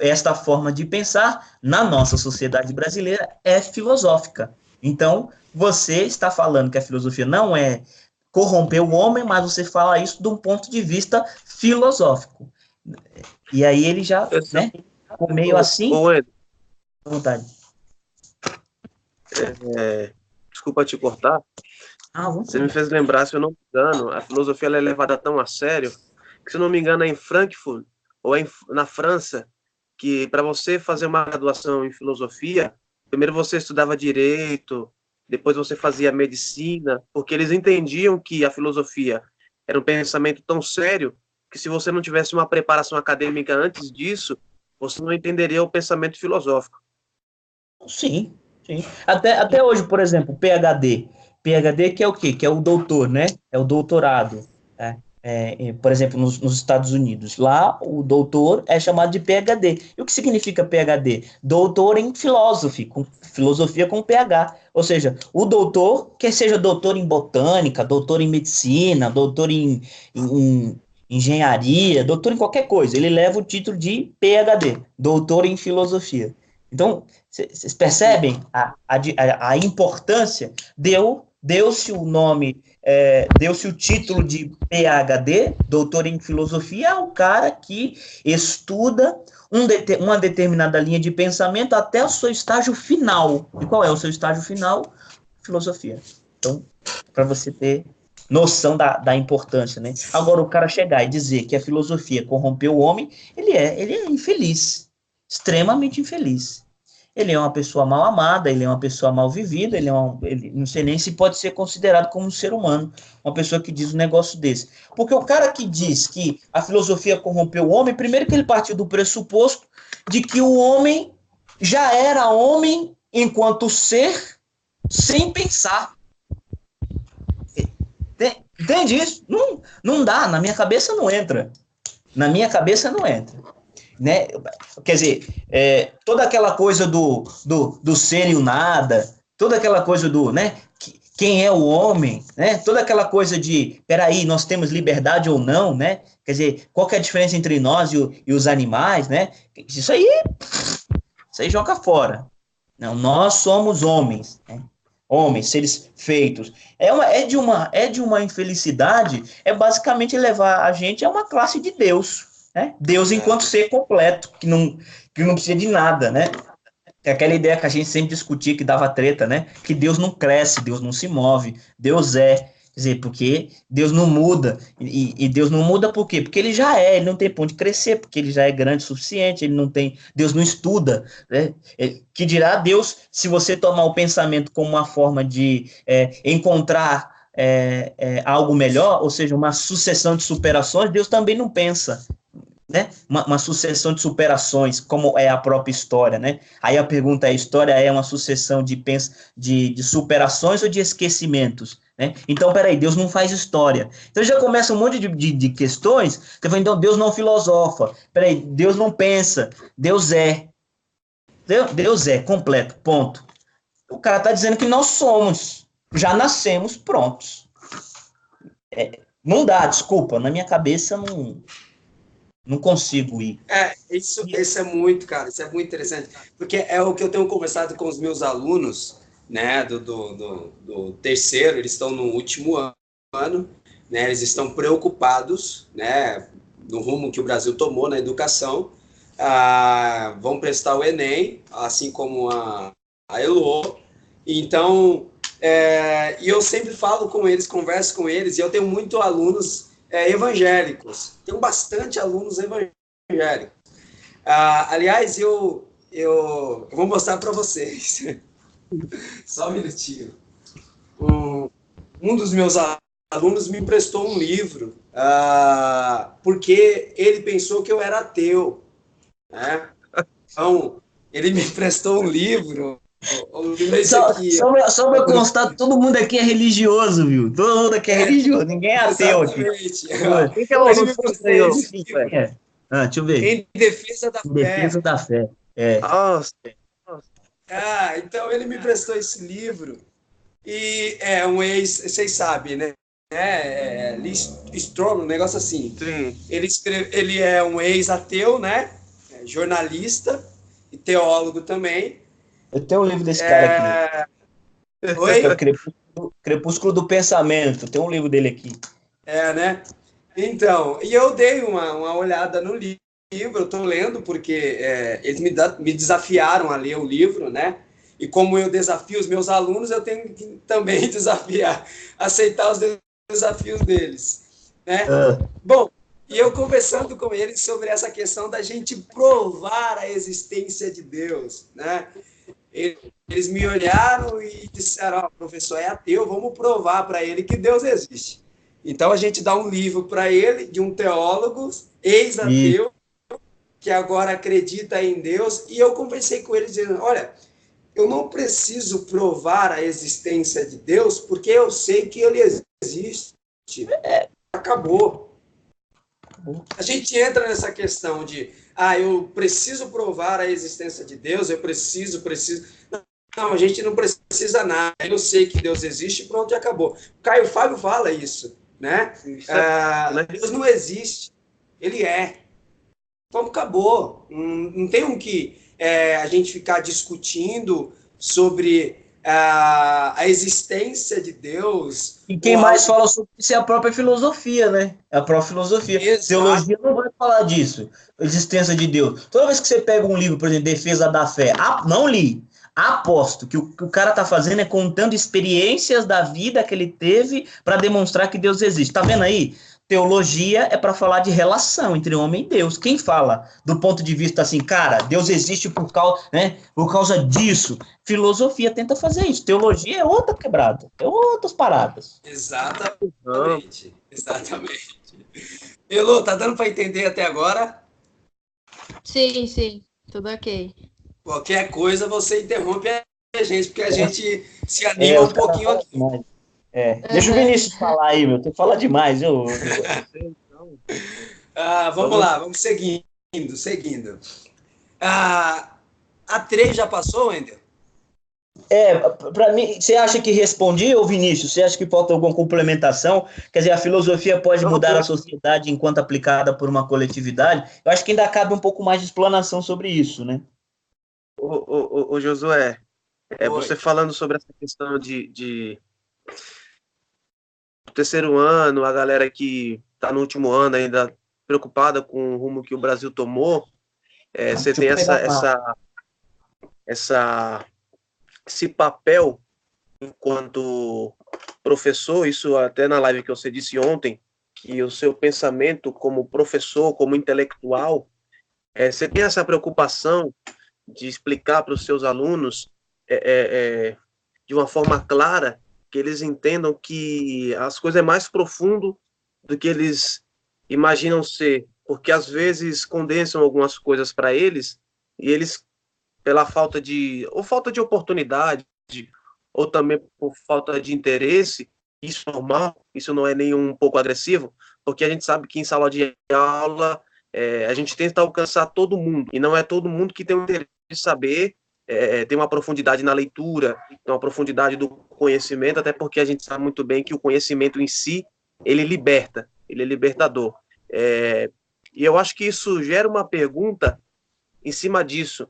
esta forma de pensar, na nossa sociedade brasileira, é filosófica. Então, você está falando que a filosofia não corromper o homem, mas você fala isso de um ponto de vista filosófico. E aí ele já, ficou meio assim, à vontade. Desculpa te cortar. Você me fez lembrar, se eu não me engano, a filosofia ela é levada tão a sério que, se eu não me engano, é em Frankfurt ou na França, que para você fazer uma graduação em filosofia, primeiro você estudava direito, depois você fazia medicina, porque eles entendiam que a filosofia era um pensamento tão sério que, se você não tivesse uma preparação acadêmica antes disso, você não entenderia o pensamento filosófico. Sim. Sim. Até hoje, por exemplo, PhD. PhD que é o quê? Que é o doutor, né? É o doutorado. Por exemplo, nos Estados Unidos. Lá, o doutor é chamado de PhD. E o que significa PhD? Doutor em filosofia com PH. Ou seja, o doutor, quer seja doutor em botânica, doutor em medicina, doutor em engenharia, doutor em qualquer coisa, ele leva o título de PhD, doutor em filosofia. Então, vocês percebem a importância de eu deu-se o nome, deu-se o título de PhD, doutor em filosofia, ao cara que estuda uma determinada linha de pensamento até o seu estágio final. E qual é o seu estágio final? Filosofia. Então, para você ter noção da importância, né? Agora, o cara chegar e dizer que a filosofia corrompeu o homem, ele é infeliz, extremamente infeliz. Ele é uma pessoa mal amada, ele é uma pessoa mal vivida, ele não sei nem se pode ser considerado como um ser humano, uma pessoa que diz um negócio desse. Porque o cara que diz que a filosofia corrompeu o homem, primeiro que ele partiu do pressuposto de que o homem já era homem enquanto ser, sem pensar. Entende isso? Não dá, na minha cabeça não entra. Na minha cabeça não entra. Né? Quer dizer, toda aquela coisa do ser e o nada, toda aquela coisa do, né, quem é o homem, né? Toda aquela coisa de, peraí, nós temos liberdade ou não, né? Quer dizer, qual que é a diferença entre nós e os animais, né? Isso aí joga fora. Não, nós somos homens, né? Homens, seres feitos. É de uma infelicidade, é basicamente levar a gente a uma classe de Deus, né? Deus enquanto ser completo, que não precisa de nada, né? É aquela ideia que a gente sempre discutia, que dava treta, né? Que Deus não cresce, Deus não se move, Deus é. Quer dizer, porque Deus não muda. E Deus não muda por quê? Porque ele já é, ele não tem ponto de crescer, porque ele já é grande o suficiente, ele não tem. Deus não estuda, né? Que dirá Deus, se você tomar o pensamento como uma forma de encontrar algo melhor, ou seja, uma sucessão de superações, Deus também não pensa. Né? Uma sucessão de superações, como é a própria história, né? Aí a pergunta é, a história é uma sucessão de superações ou de esquecimentos, né? Então, peraí, Deus não faz história. Então já começa um monte de questões, você fala, então Deus não filosofa, peraí, Deus não pensa, Deus é. Deus é, completo, ponto. O cara está dizendo que nós somos, já nascemos prontos. Não dá, desculpa, na minha cabeça não consigo ir. Isso é muito, cara, isso é muito interessante, porque é o que eu tenho conversado com os meus alunos, né, do terceiro, eles estão no último ano, né, eles estão preocupados, né, no rumo que o Brasil tomou na educação, vão prestar o Enem, assim como a Elo, então, e eu sempre falo com eles, converso com eles, e eu tenho muitos alunos evangélicos. Tenho bastante alunos evangélicos. Aliás, eu vou mostrar para vocês. Só um minutinho. Um dos meus alunos me emprestou um livro, porque ele pensou que eu era ateu. Né? Então, ele me emprestou um livro. Só para constar, todo mundo aqui é religioso, viu? Todo mundo aqui é religioso, ninguém é ateu aqui. Quem que é o aluno aí? Deixa eu ver. Em defesa da fé. Em defesa da fé. Nossa. Então ele me emprestou esse livro e é um vocês sabem, né? Strong, um negócio assim. Sim. Ele é um ex-ateu, né? Jornalista e teólogo também. Eu tenho um livro desse cara aqui. Oi? É o Crepúsculo do Pensamento. Tem um livro dele aqui. Né? Então, e eu dei uma olhada no livro, eu estou lendo, porque eles me desafiaram a ler o livro, né? E como eu desafio os meus alunos, eu tenho que também aceitar os desafios deles. Né? Bom, e eu conversando com eles sobre essa questão da gente provar a existência de Deus, né? Eles me olharam e disseram, professor é ateu, vamos provar para ele que Deus existe. Então a gente dá um livro para ele, de um teólogo, ex-ateu, que agora acredita em Deus, e eu conversei com ele dizendo, olha, eu não preciso provar a existência de Deus, porque eu sei que ele existe. Acabou. A gente entra nessa questão de eu preciso provar a existência de Deus, eu preciso. Não, a gente não precisa nada. Eu sei que Deus existe e pronto, e acabou. O Caio Fábio fala isso, né? Deus não existe, ele é. Então acabou. Não tem que a gente ficar discutindo sobre a existência de Deus. E quem mais fala sobre isso é a própria filosofia, né? A própria filosofia. Exato. Teologia não vai falar disso, a existência de Deus. Toda vez que você pega um livro, por exemplo, Defesa da Fé, não li, aposto que o cara está fazendo é contando experiências da vida que ele teve para demonstrar que Deus existe. Tá vendo aí? Teologia é para falar de relação entre homem e Deus. Quem fala do ponto de vista assim, cara, Deus existe por causa disso. Filosofia tenta fazer isso. Teologia é outra quebrada, é outras paradas. Exatamente. Elô, tá dando para entender até agora? Sim, tudo ok. Qualquer coisa você interrompe a gente, porque a gente se anima um pouquinho aqui. Deixa o Vinícius falar aí, meu. Tu fala demais, viu? Vamos lá, vamos seguindo. A 3 já passou, Wendel? Para mim, você acha que respondi, ou Vinícius? Você acha que falta alguma complementação? Quer dizer, a filosofia pode mudar a sociedade enquanto aplicada por uma coletividade? Eu acho que ainda cabe um pouco mais de explanação sobre isso, né? Ô Josué, você falando sobre essa questão de terceiro ano, a galera que está no último ano ainda preocupada com o rumo que o Brasil tomou, você tem esse papel enquanto professor, isso até na live que você disse ontem, que o seu pensamento como professor, como intelectual, você tem essa preocupação de explicar para os seus alunos de uma forma clara, que eles entendam que as coisas é mais profundo do que eles imaginam ser, porque às vezes condensam algumas coisas para eles e eles, pela falta de oportunidade, ou também por falta de interesse, isso é normal, isso não é nem um pouco agressivo, porque a gente sabe que em sala de aula a gente tenta alcançar todo mundo, e não é todo mundo que tem o interesse de saber, tem uma profundidade na leitura, tem uma profundidade do conhecimento, até porque a gente sabe muito bem que o conhecimento em si, ele liberta, ele é libertador. E eu acho que isso gera uma pergunta em cima disso.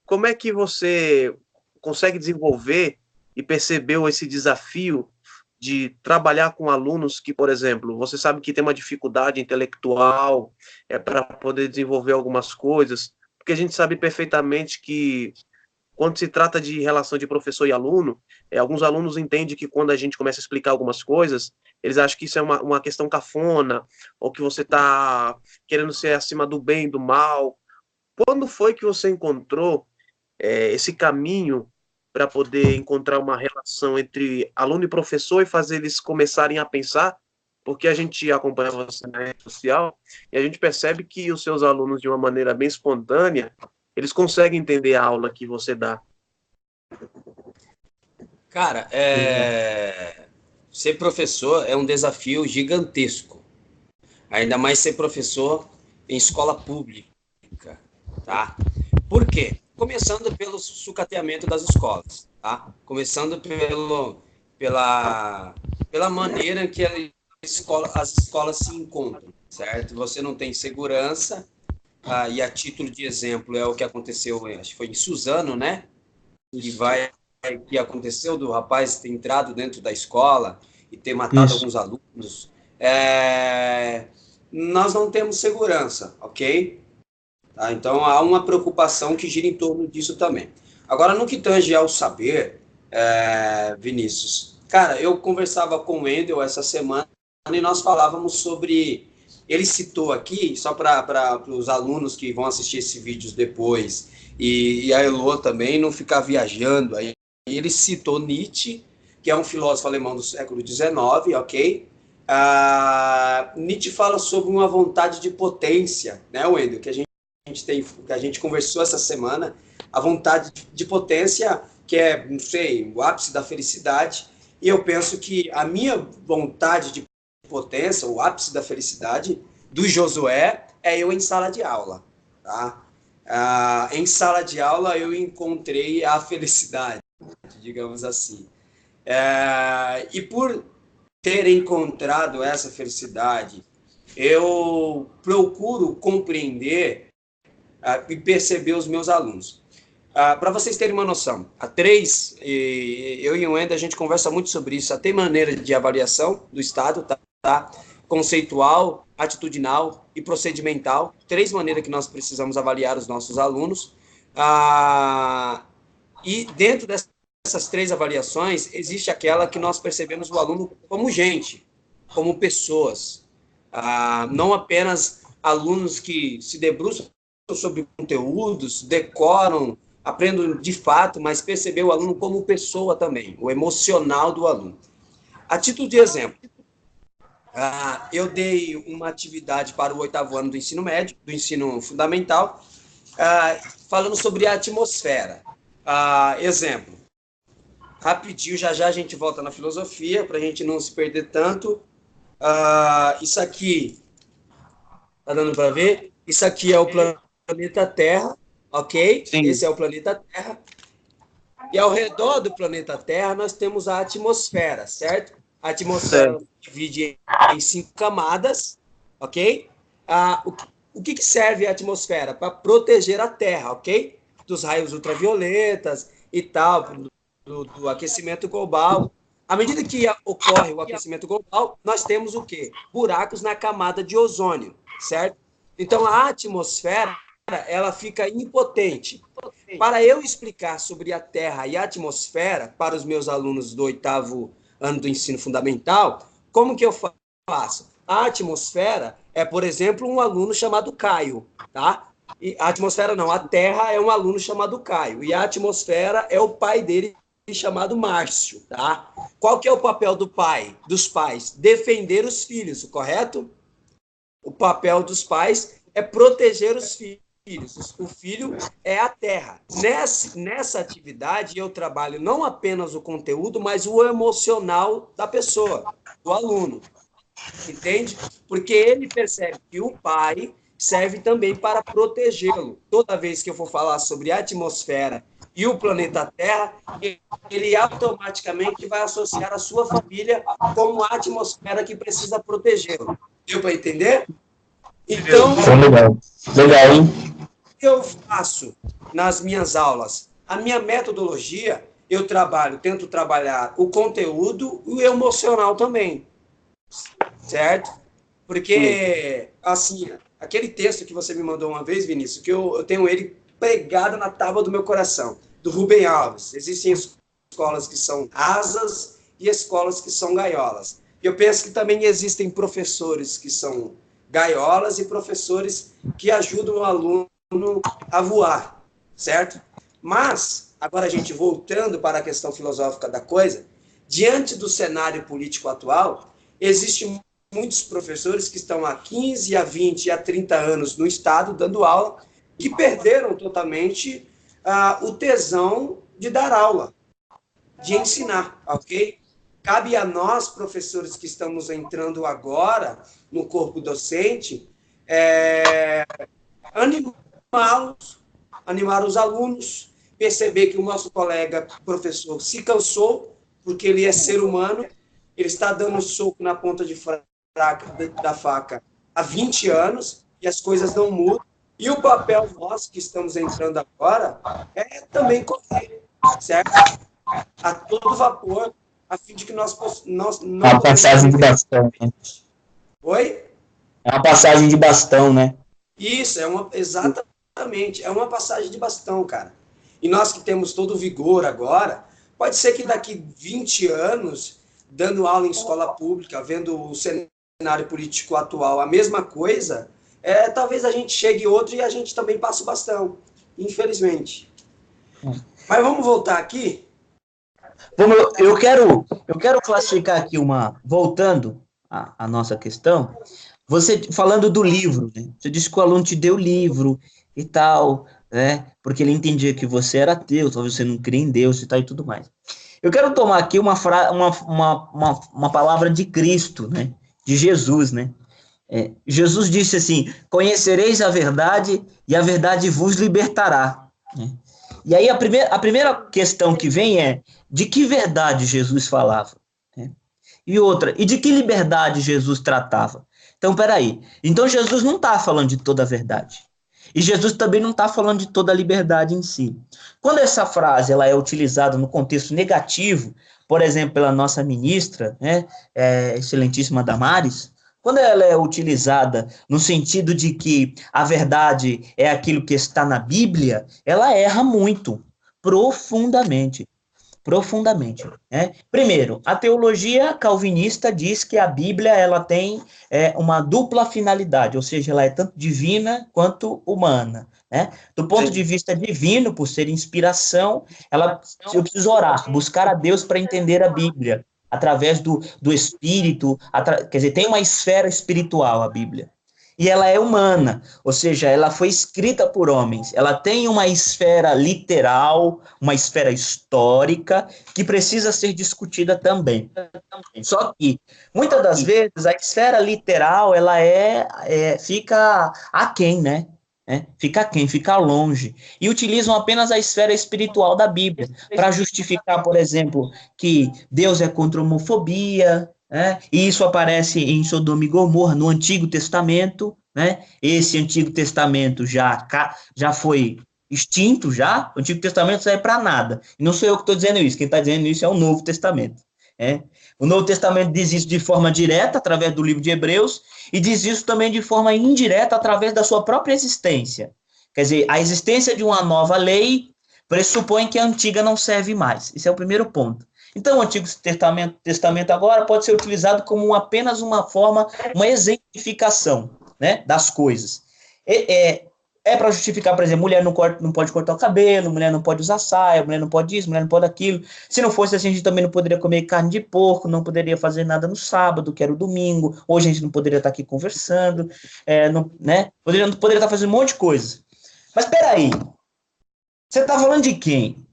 Como é que você consegue desenvolver e percebeu esse desafio de trabalhar com alunos que, por exemplo, você sabe que tem uma dificuldade intelectual para poder desenvolver algumas coisas, porque a gente sabe perfeitamente que quando se trata de relação de professor e aluno, alguns alunos entendem que quando a gente começa a explicar algumas coisas, eles acham que isso é uma questão cafona, ou que você está querendo ser acima do bem e do mal. Quando foi que você encontrou esse caminho para poder encontrar uma relação entre aluno e professor e fazer eles começarem a pensar? Porque a gente acompanha você na rede social e a gente percebe que os seus alunos, de uma maneira bem espontânea, eles conseguem entender a aula que você dá. Cara, ser professor é um desafio gigantesco. Ainda mais ser professor em escola pública, tá? Por quê? Começando pelo sucateamento das escolas, tá? Começando pela maneira que as escolas se encontram, certo? Você não tem segurança, e a título de exemplo é o que aconteceu, acho que foi em Suzano, né? Que aconteceu do rapaz ter entrado dentro da escola e ter matado alguns alunos. Nós não temos segurança, ok? Tá? Então, há uma preocupação que gira em torno disso também. Agora, no que tange ao saber, Vinícius, cara, eu conversava com o Wendel essa semana e nós falávamos sobre... Ele citou aqui, só para os alunos que vão assistir esses vídeos depois, e a Elô também, não ficar viajando aí, ele citou Nietzsche, que é um filósofo alemão do século XIX, ok? Nietzsche fala sobre uma vontade de potência, né, Wendel, que a gente conversou essa semana, a vontade de potência, que é, não sei, o ápice da felicidade, e eu penso que a minha vontade de potência, o ápice da felicidade do Josué é eu em sala de aula, tá? Em sala de aula eu encontrei a felicidade, digamos assim. E por ter encontrado essa felicidade, eu procuro compreender e perceber os meus alunos. Para vocês terem uma noção, a 3, eu e o Wender, a gente conversa muito sobre isso. Tem maneira de avaliação do Estado, tá? Conceitual, atitudinal e procedimental. 3 maneiras que nós precisamos avaliar os nossos alunos. E dentro dessas 3 avaliações, existe aquela que nós percebemos o aluno como gente, como pessoas. Não apenas alunos que se debruçam sobre conteúdos, decoram, aprendem de fato, mas perceber o aluno como pessoa também, o emocional do aluno. A título de exemplo, eu dei uma atividade para o 8º ano do ensino médio, do ensino fundamental, falando sobre a atmosfera. Exemplo, rapidinho, já a gente volta na filosofia, para a gente não se perder tanto. Isso aqui, tá dando para ver? Isso aqui é o planeta Terra, ok? Sim. Esse é o planeta Terra. E ao redor do planeta Terra, nós temos a atmosfera, certo? A atmosfera se divide em 5 camadas, ok? O que serve a atmosfera? Para proteger a Terra, ok? Dos raios ultravioletas e tal, do aquecimento global. À medida que ocorre o aquecimento global, nós temos o quê? Buracos na camada de ozônio, certo? Então, a atmosfera, ela fica impotente. Para eu explicar sobre a Terra e a atmosfera para os meus alunos do 8º ano do ensino fundamental, como que eu faço? A atmosfera é, por exemplo, um aluno chamado Caio, tá? E a atmosfera não, a Terra é um aluno chamado Caio, e a atmosfera é o pai dele chamado Márcio, tá? Qual que é o papel dos pais? Defender os filhos, correto? O papel dos pais é proteger os filhos. O filho é a terra. Nessa atividade, eu trabalho não apenas o conteúdo, mas o emocional da pessoa, do aluno. Entende? Porque ele percebe que o pai serve também para protegê-lo. Toda vez que eu for falar sobre a atmosfera e o planeta Terra, ele automaticamente vai associar a sua família como a atmosfera que precisa protegê-lo. Deu para entender? Então, legal, hein? O que eu faço nas minhas aulas? A minha metodologia, eu tento trabalhar o conteúdo e o emocional também, certo? Porque, assim, aquele texto que você me mandou uma vez, Vinícius, que eu tenho ele pregado na tábua do meu coração, do Rubem Alves. Existem escolas que são asas e escolas que são gaiolas. E eu penso que também existem professores que são gaiolas e professores que ajudam o aluno a voar, certo? Mas, agora a gente voltando para a questão filosófica da coisa, diante do cenário político atual, existem muitos professores que estão há 15, há 20, há 30 anos no Estado dando aula, que perderam totalmente o tesão de dar aula, de ensinar, ok? Cabe a nós, professores que estamos entrando agora no corpo docente, animar os alunos, perceber que o nosso colega professor se cansou, porque ele é ser humano, ele está dando soco na ponta da faca há 20 anos e as coisas não mudam. E o papel nosso, que estamos entrando agora, é também correr, certo? A todo vapor, a fim de que nós não... Uma passagem de bastão, né? Oi? É uma passagem de bastão, né? Isso, exatamente, é uma passagem de bastão, cara. E nós que temos todo o vigor agora, pode ser que daqui 20 anos, dando aula em escola pública, vendo o cenário político atual, a mesma coisa, talvez a gente chegue outro e a gente também passe o bastão, infelizmente. Mas vamos voltar aqui? Eu quero classificar aqui voltando à nossa questão, você falando do livro, né? Você disse que o aluno te deu o livro e tal, né? Porque ele entendia que você era ateu, talvez você não cria em Deus e tal e tudo mais. Eu quero tomar aqui uma palavra de Cristo, né? De Jesus, né? Jesus disse assim: conhecereis a verdade e a verdade vos libertará, né? E aí a primeira questão que vem é: de que verdade Jesus falava? Né? E outra, e de que liberdade Jesus tratava? Então, peraí. Então, Jesus não está falando de toda a verdade. E Jesus também não está falando de toda a liberdade em si. Quando essa frase ela é utilizada no contexto negativo, por exemplo, pela nossa ministra, né, excelentíssima Damares, quando ela é utilizada no sentido de que a verdade é aquilo que está na Bíblia, ela erra muito, profundamente. Profundamente, né? Primeiro, a teologia calvinista diz que a Bíblia ela tem uma dupla finalidade, ou seja, ela é tanto divina quanto humana, né? Do ponto de vista divino, por ser inspiração, eu preciso orar, buscar a Deus para entender a Bíblia, através do Espírito, quer dizer, tem uma esfera espiritual a Bíblia. E ela é humana, ou seja, ela foi escrita por homens. Ela tem uma esfera literal, uma esfera histórica, que precisa ser discutida também. Só que, muitas das vezes, a esfera literal, ela fica aquém, né? Fica aquém, fica longe. E utilizam apenas a esfera espiritual da Bíblia, para justificar, por exemplo, que Deus é contra a homofobia, e isso aparece em Sodoma e Gomorra, no Antigo Testamento, né? Esse Antigo Testamento já foi extinto, já. O Antigo Testamento não serve para nada. E não sou eu que estou dizendo isso, quem está dizendo isso é o Novo Testamento. O Novo Testamento diz isso de forma direta, através do livro de Hebreus, e diz isso também de forma indireta, através da sua própria existência. Quer dizer, a existência de uma nova lei pressupõe que a antiga não serve mais. Esse é o primeiro ponto. Então, o Antigo Testamento agora pode ser utilizado como apenas uma forma, uma exemplificação, né, das coisas. Para justificar, por exemplo, mulher não pode cortar o cabelo, mulher não pode usar saia, mulher não pode isso, mulher não pode aquilo. Se não fosse assim, a gente também não poderia comer carne de porco, não poderia fazer nada no sábado, que era o domingo. Hoje a gente não poderia estar aqui conversando, poderia estar fazendo um monte de coisa. Mas espera aí, você está falando de quem?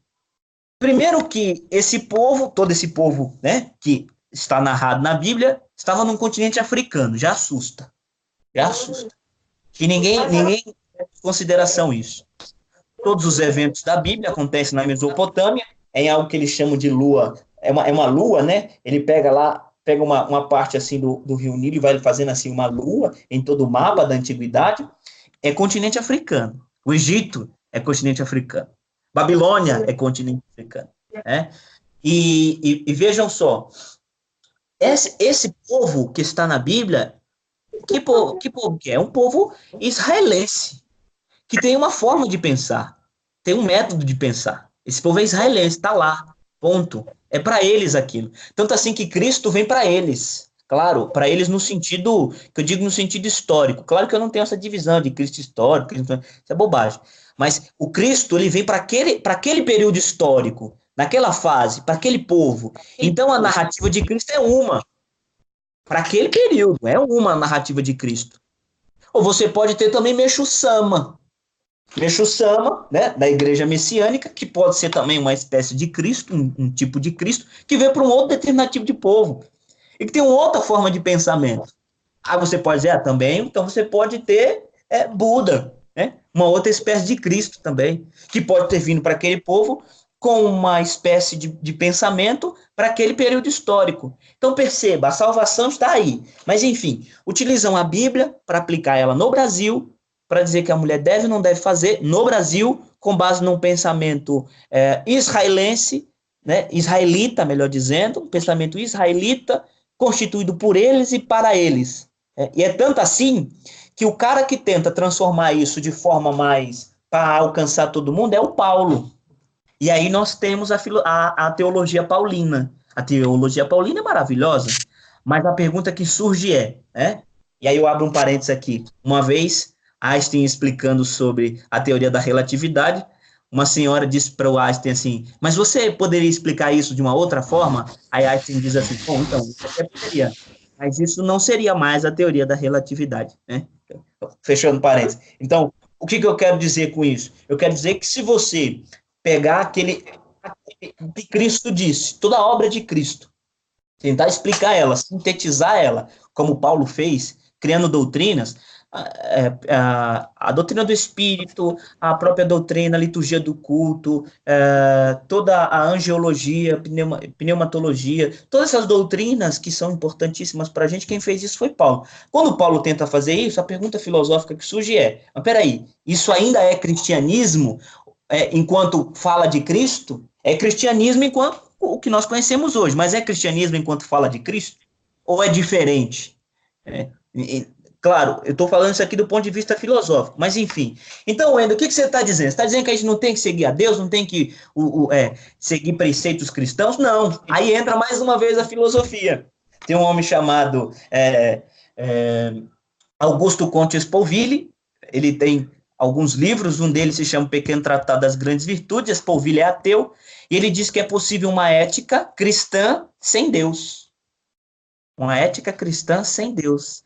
Primeiro que esse povo, todo esse povo, né, que está narrado na Bíblia, estava num continente africano, já assusta. Que ninguém tem em consideração isso. Todos os eventos da Bíblia acontecem na Mesopotâmia, em algo que eles chamam de lua, é uma lua, né, ele pega uma parte assim do Rio Nilo e vai fazendo assim uma lua em todo o mapa da antiguidade, é continente africano. O Egito é continente africano. Babilônia é continente africano. E vejam só, esse povo que está na Bíblia, que povo que é? Um povo israelense, que tem uma forma de pensar, tem um método de pensar. Esse povo é israelense, está lá, ponto. É para eles aquilo. Tanto assim que Cristo vem para eles. Claro, para eles no sentido, que eu digo no sentido histórico. Claro que eu não tenho essa divisão de Cristo histórico, isso é bobagem. Mas o Cristo, ele vem para aquele período histórico, naquela fase, para aquele povo. Então a narrativa de Cristo é uma. Para aquele período, é uma narrativa de Cristo. Ou você pode ter também Meixo Sama, né, da igreja messiânica, que pode ser também uma espécie de Cristo, um tipo de Cristo, que veio para um outro determinado tipo de povo. E que tem uma outra forma de pensamento. Você pode dizer, também, então você pode ter Buda, né? Uma outra espécie de Cristo também, que pode ter vindo para aquele povo com uma espécie de pensamento para aquele período histórico. Então perceba, a salvação está aí. Mas enfim, utilizam a Bíblia para aplicar ela no Brasil, para dizer que a mulher deve ou não deve fazer no Brasil, com base num pensamento israelense, né? Israelita, melhor dizendo, um pensamento israelita, constituído por eles e para eles. E é tanto assim que o cara que tenta transformar isso de forma mais para alcançar todo mundo é o Paulo. E aí nós temos a teologia paulina. A teologia paulina é maravilhosa, mas a pergunta que surge e aí eu abro um parênteses aqui, uma vez Einstein explicando sobre a teoria da relatividade, uma senhora disse para o Einstein assim, mas você poderia explicar isso de uma outra forma? Aí Einstein diz assim, bom, então, isso até poderia, mas isso não seria mais a teoria da relatividade, né? Fechando parênteses. Então, o que eu quero dizer com isso? Eu quero dizer que se você pegar aquele que Cristo disse, toda a obra de Cristo, tentar explicar ela, sintetizar ela, como Paulo fez, criando doutrinas, a doutrina do espírito, a própria doutrina, a liturgia do culto, toda a angiologia, pneumatologia, todas essas doutrinas que são importantíssimas para a gente, quem fez isso foi Paulo. Quando Paulo tenta fazer isso, a pergunta filosófica que surge mas peraí, isso ainda é cristianismo enquanto fala de Cristo? É cristianismo enquanto o que nós conhecemos hoje, mas é cristianismo enquanto fala de Cristo? Ou é diferente? Claro, eu estou falando isso aqui do ponto de vista filosófico, mas enfim. Então, Wendel, o que você está dizendo? Você está dizendo que a gente não tem que seguir a Deus, não tem que seguir preceitos cristãos? Não. Aí entra mais uma vez a filosofia. Tem um homem chamado Augusto Comte Spoliville, ele tem alguns livros, um deles se chama Pequeno Tratado das Grandes Virtudes, Spoliville é ateu, e ele diz que é possível uma ética cristã sem Deus. Uma ética cristã sem Deus.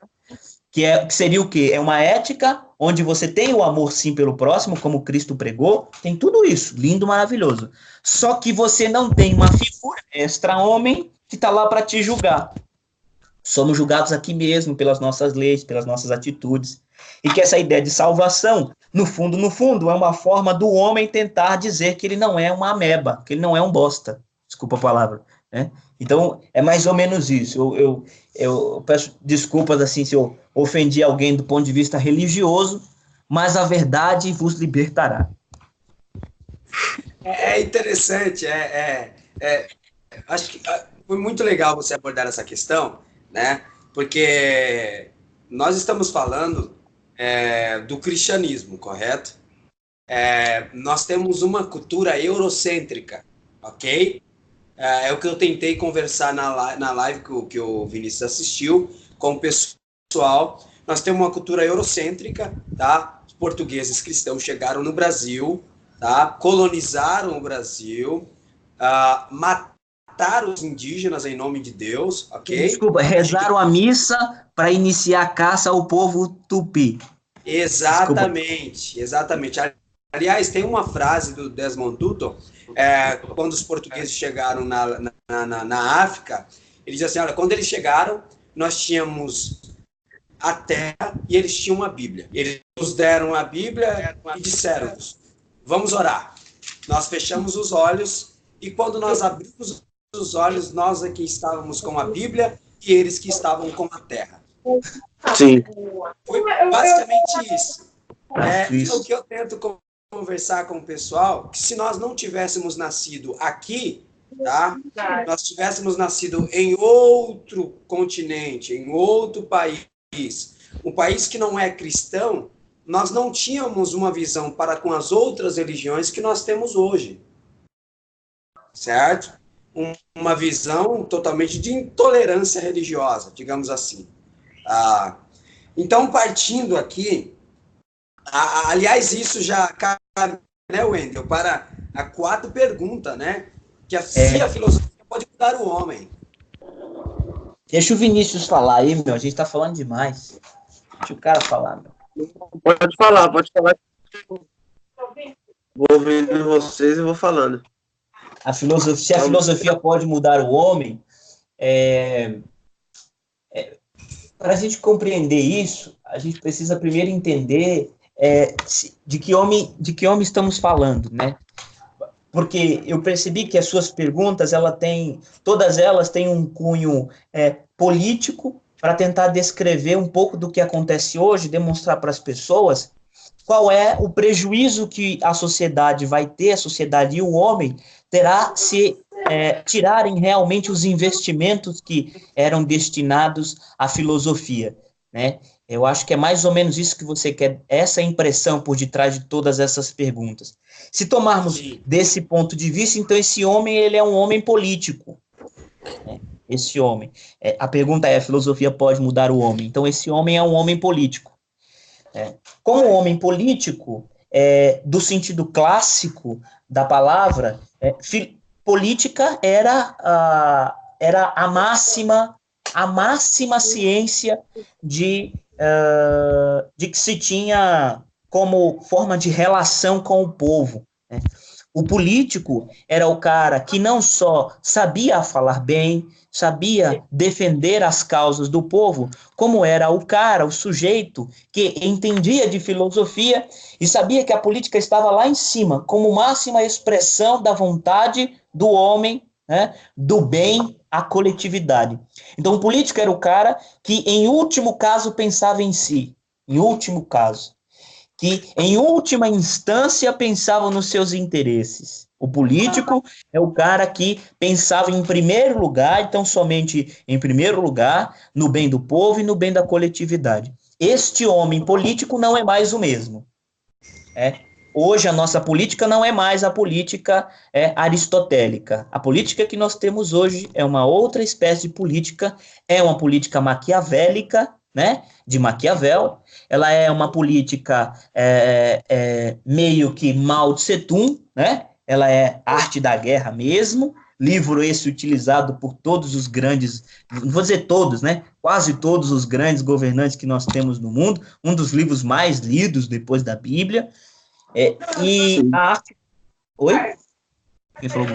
Que seria o quê? É uma ética onde você tem o amor sim pelo próximo, como Cristo pregou, tem tudo isso, lindo, maravilhoso. Só que você não tem uma figura extra-homem que está lá para te julgar. Somos julgados aqui mesmo pelas nossas leis, pelas nossas atitudes. E que essa ideia de salvação, no fundo, é uma forma do homem tentar dizer que ele não é uma ameba, que ele não é um bosta. Desculpa a palavra, né? Então, é mais ou menos isso. Eu peço desculpas assim se eu ofendi alguém do ponto de vista religioso, mas a verdade vos libertará. É interessante, acho que foi muito legal você abordar essa questão, né? Porque nós estamos falando do cristianismo, correto? Nós temos uma cultura eurocêntrica, ok? É o que eu tentei conversar na live que o Vinícius assistiu com o pessoal. Nós temos uma cultura eurocêntrica, tá? Os portugueses cristãos chegaram no Brasil, tá? Colonizaram o Brasil, mataram os indígenas em nome de Deus, ok? Desculpa, rezaram a missa para iniciar a caça ao povo tupi. Exatamente, exatamente. Aliás, tem uma frase do Desmond Tutu, quando os portugueses chegaram na África, ele diz assim, olha, quando eles chegaram, nós tínhamos a terra e eles tinham uma Bíblia. Eles nos deram a Bíblia e disseram-nos, vamos orar. Nós fechamos os olhos e quando nós abrimos os olhos, nós aqui estávamos com a Bíblia e eles que estavam com a terra. Sim. Foi basicamente isso. O que eu tento conversar com o pessoal, que se nós não tivéssemos nascido aqui, tá? Nós tivéssemos nascido em outro continente, em outro país, um país que não é cristão, nós não tínhamos uma visão para com as outras religiões que nós temos hoje. Certo? Uma visão totalmente de intolerância religiosa, digamos assim. Então, partindo aqui, aliás, isso já cabe, né, Wendel, para a quarta pergunta, né? Se a filosofia pode mudar o homem. Deixa o Vinícius falar aí, meu. A gente tá falando demais. Deixa o cara falar, meu. Pode falar. Vou ouvindo vocês e vou falando. Se a filosofia pode mudar o homem, para a gente compreender isso, a gente precisa primeiro entender de que homem estamos falando, né? Porque eu percebi que as suas perguntas, todas elas têm um cunho político para tentar descrever um pouco do que acontece hoje, demonstrar para as pessoas qual é o prejuízo que a sociedade vai ter, a sociedade e o homem terá se tirarem realmente os investimentos que eram destinados à filosofia, né? Eu acho que é mais ou menos isso que você quer, essa impressão por detrás de todas essas perguntas. Se tomarmos desse ponto de vista, então esse homem, ele é um homem político, né? Esse homem. A pergunta a filosofia pode mudar o homem? Então esse homem é um homem político. Como homem político, do sentido clássico da palavra, política era a máxima ciência de que se tinha como forma de relação com o povo, né? O político era o cara que não só sabia falar bem, sabia defender as causas do povo, como era o cara, o sujeito que entendia de filosofia e sabia que a política estava lá em cima, como máxima expressão da vontade do homem, né, do bem à coletividade. Então, o político era o cara que, em último caso, pensava em si. Em último caso. Que, em última instância, pensavam nos seus interesses. O político é o cara que pensava em primeiro lugar, então somente em primeiro lugar, no bem do povo e no bem da coletividade. Este homem político não é mais o mesmo. Hoje a nossa política não é mais a política aristotélica. A política que nós temos hoje é uma outra espécie de política, é uma política maquiavélica, né, de Maquiavel. Ela é uma política meio que Mao Tse Tung, né? Ela é arte da guerra mesmo, livro esse utilizado por todos os grandes, não vou dizer todos, né? Quase todos os grandes governantes que nós temos no mundo, um dos livros mais lidos depois da Bíblia. E a arte... Oi? Quem falou?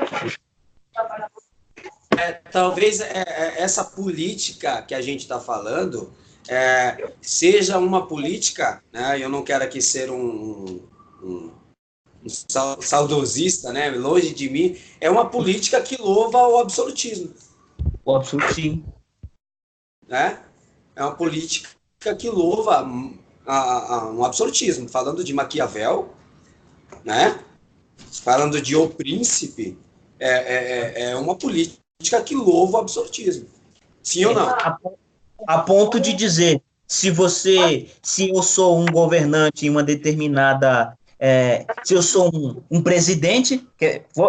Talvez essa política que a gente está falando seja uma política, né? Eu não quero aqui ser um saudosista, né? Longe de mim, é uma política que louva o absolutismo. O absolutismo. Né? É uma política que louva um absolutismo. Falando de Maquiavel, né? Falando de O Príncipe, é uma política que louva o absolutismo. Sim ou não? A ponto de dizer, se eu sou um governante em uma determinada, se eu sou um presidente,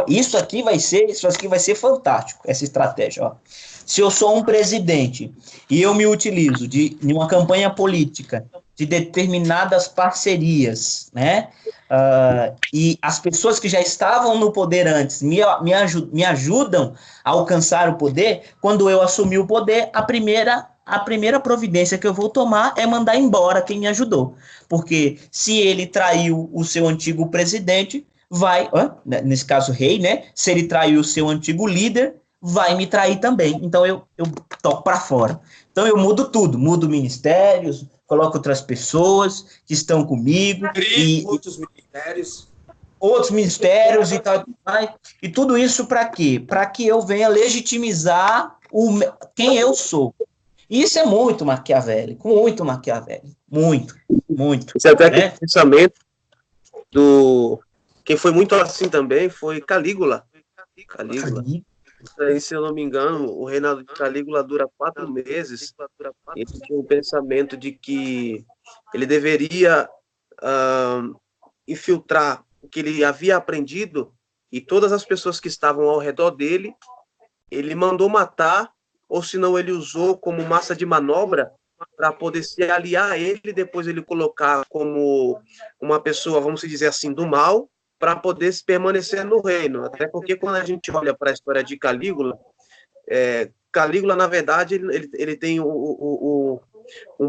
isso aqui vai ser fantástico, essa estratégia, ó. Se eu sou um presidente e eu me utilizo de uma campanha política de determinadas parcerias, né? E as pessoas que já estavam no poder antes me ajudam a alcançar o poder. Quando eu assumir o poder, a primeira providência que eu vou tomar é mandar embora quem me ajudou. Porque se ele traiu o seu antigo presidente, nesse caso rei, né? Se ele traiu o seu antigo líder, vai me trair também. Então eu toco para fora. Então eu mudo tudo, mudo ministérios, coloco outras pessoas que estão comigo. Outros ministérios e tal. E tudo isso para quê? Para que eu venha legitimizar quem eu sou. Isso é muito maquiavélico, muito maquiavélico. Muito, muito. Isso é até aquele pensamento quem foi muito assim também foi Calígula. Isso aí, se eu não me engano, o reinado de Calígula dura 4 meses. Ele tinha um pensamento de que ele deveria infiltrar o que ele havia aprendido e todas as pessoas que estavam ao redor dele, ele mandou matar, ou senão ele usou como massa de manobra para poder se aliar a ele, depois ele colocar como uma pessoa, vamos dizer assim, do mal, para poder permanecer no reino. Até porque quando a gente olha para a história de Calígula, Calígula, na verdade, ele tem um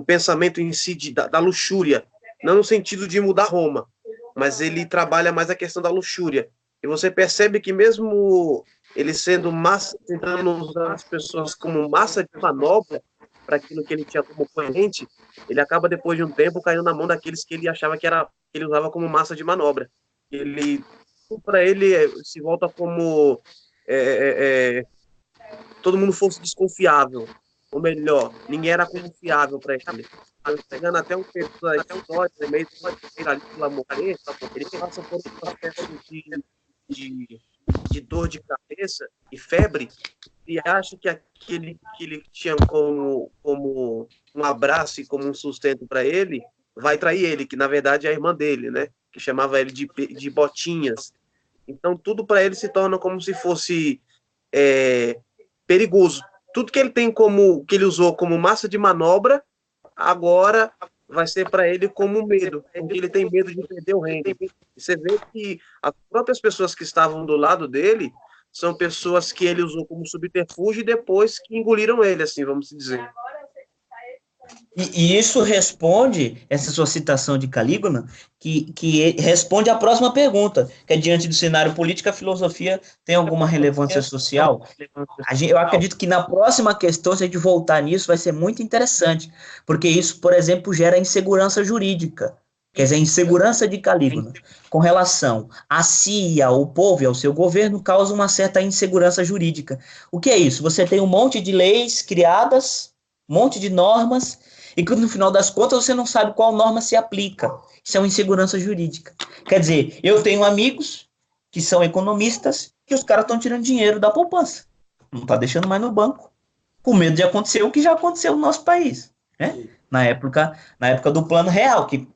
pensamento em si da luxúria, não no sentido de mudar Roma, mas ele trabalha mais a questão da luxúria. E você percebe que mesmo ele sendo tentando usar as pessoas como massa de manobra para aquilo que ele tinha como oponente, ele acaba, depois de um tempo, caindo na mão daqueles que ele achava que ele usava como massa de manobra. Para ele, se volta como todo mundo fosse desconfiável, ou melhor, ninguém era confiável para ele. Pegando até um texto da história, meio ele passa por um processo de dor de cabeça e febre, e acha que aquele que ele tinha como um abraço e como um sustento para ele, vai trair ele, que na verdade é a irmã dele, né? Que chamava ele de Botinhas. Então tudo para ele se torna como se fosse perigoso. Tudo que ele tem que ele usou como massa de manobra, agora vai ser para ele como medo, porque ele tem medo de perder o reino. E você vê que as próprias pessoas que estavam do lado dele são pessoas que ele usou como subterfúgio e depois que engoliram ele, assim, vamos dizer. E isso responde, essa sua citação de Calígula, que responde à próxima pergunta, que é diante do cenário político, a filosofia tem alguma relevância social? Eu acredito que na próxima questão, se a gente voltar nisso, vai ser muito interessante, porque isso, por exemplo, gera insegurança jurídica, quer dizer, a insegurança de Calígula com relação a si, ao povo e ao seu governo, causa uma certa insegurança jurídica. O que é isso? Você tem um monte de leis criadas, um monte de normas, e que no final das contas você não sabe qual norma se aplica. Isso é uma insegurança jurídica. Quer dizer, eu tenho amigos que são economistas que os caras estão tirando dinheiro da poupança. Não está deixando mais no banco, com medo de acontecer o que já aconteceu no nosso país. Né? Na época do Plano Real, que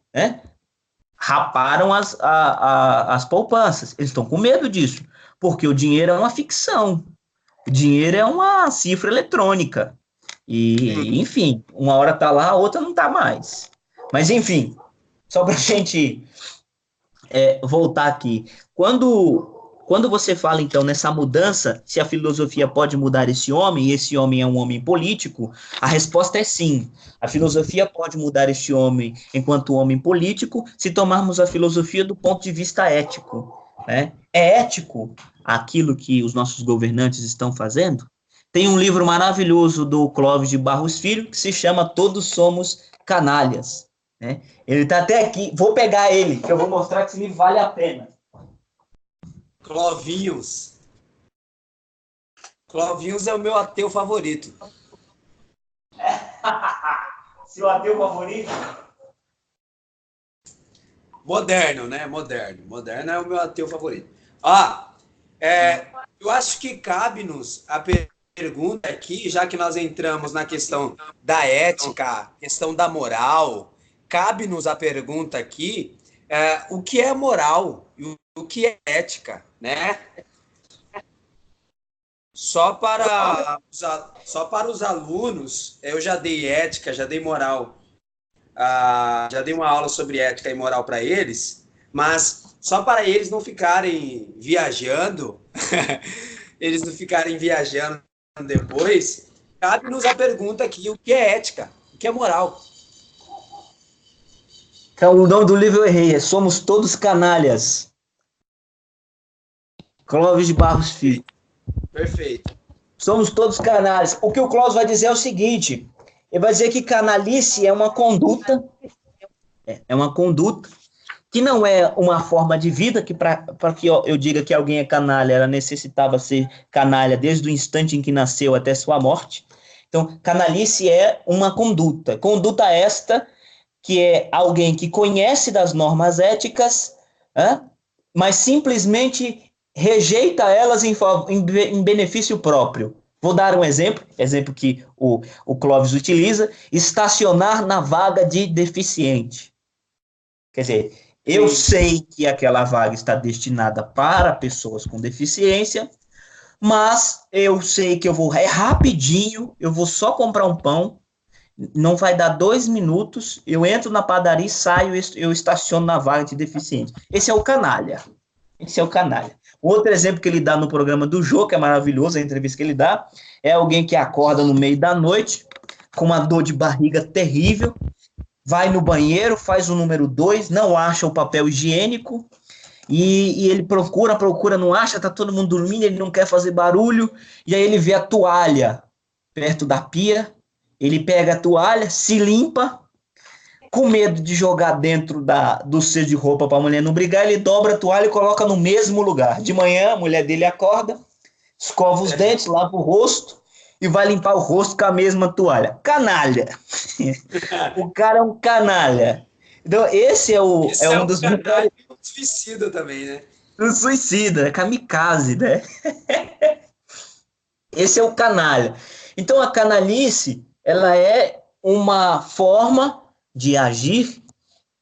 raparam as poupanças. Eles estão com medo disso, porque o dinheiro é uma ficção. O dinheiro é uma cifra eletrônica. E, enfim, uma hora tá lá, a outra não tá mais. Mas, enfim, só para a gente voltar aqui. Quando você fala, então, nessa mudança, se a filosofia pode mudar esse homem, e esse homem é um homem político, a resposta é sim. A filosofia pode mudar esse homem enquanto homem político, se tomarmos a filosofia do ponto de vista ético. Né? É ético aquilo que os nossos governantes estão fazendo? Tem um livro maravilhoso do Clóvis de Barros Filho que se chama Todos Somos Canalhas. Né? Ele está até aqui, vou pegar ele, que eu vou mostrar que esse livro vale a pena. Clovinhos. Clovinhos é o meu ateu favorito. Seu ateu favorito? Moderno, né? Moderno. Moderno é o meu ateu favorito. Eu acho que cabe-nos a pergunta aqui, já que nós entramos na questão da ética, questão da moral, cabe-nos a pergunta aqui, o que é moral e o que é ética, né? Só para os alunos, eu já dei ética, já dei moral, já dei uma aula sobre ética e moral para eles, mas só para eles não ficarem viajando, eles não ficarem viajando depois, cabe-nos a pergunta aqui, o que é ética? O que é moral? Então, o nome do livro eu errei, Somos Todos Canalhas. Clóvis de Barros Filho. Perfeito. Somos todos canalhas. O que o Clóvis vai dizer é o seguinte, ele vai dizer que canalice é uma conduta, que não é uma forma de vida, que para que eu diga que alguém é canalha, ela necessitava ser canalha desde o instante em que nasceu até sua morte. Então, canalice é uma conduta. Conduta esta que é alguém que conhece das normas éticas, mas simplesmente rejeita elas em benefício próprio. Vou dar um exemplo que o Clóvis utiliza, estacionar na vaga de deficiente. Quer dizer, eu sei que aquela vaga está destinada para pessoas com deficiência, mas eu sei que eu vou rapidinho, eu vou só comprar um pão, não vai dar 2 minutos, eu entro na padaria e saio, eu estaciono na vaga de deficiente. Esse é o canalha. Outro exemplo que ele dá no programa do Jô, que é maravilhoso, a entrevista que ele dá, é alguém que acorda no meio da noite, com uma dor de barriga terrível, vai no banheiro, faz o número 2, não acha o papel higiênico, e ele procura, não acha, tá todo mundo dormindo, ele não quer fazer barulho, e aí ele vê a toalha perto da pia, ele pega a toalha, se limpa, com medo de jogar dentro do cesto de roupa para a mulher não brigar, ele dobra a toalha e coloca no mesmo lugar. De manhã, a mulher dele acorda, escova os dentes, lava o rosto e vai limpar o rosto com a mesma toalha. Canalha. O cara é um canalha. Então, esse é um dos... canalha e um suicida também, né? Um suicida, kamikaze, né? Esse é o canalha. Então, a canalice, ela é uma forma de agir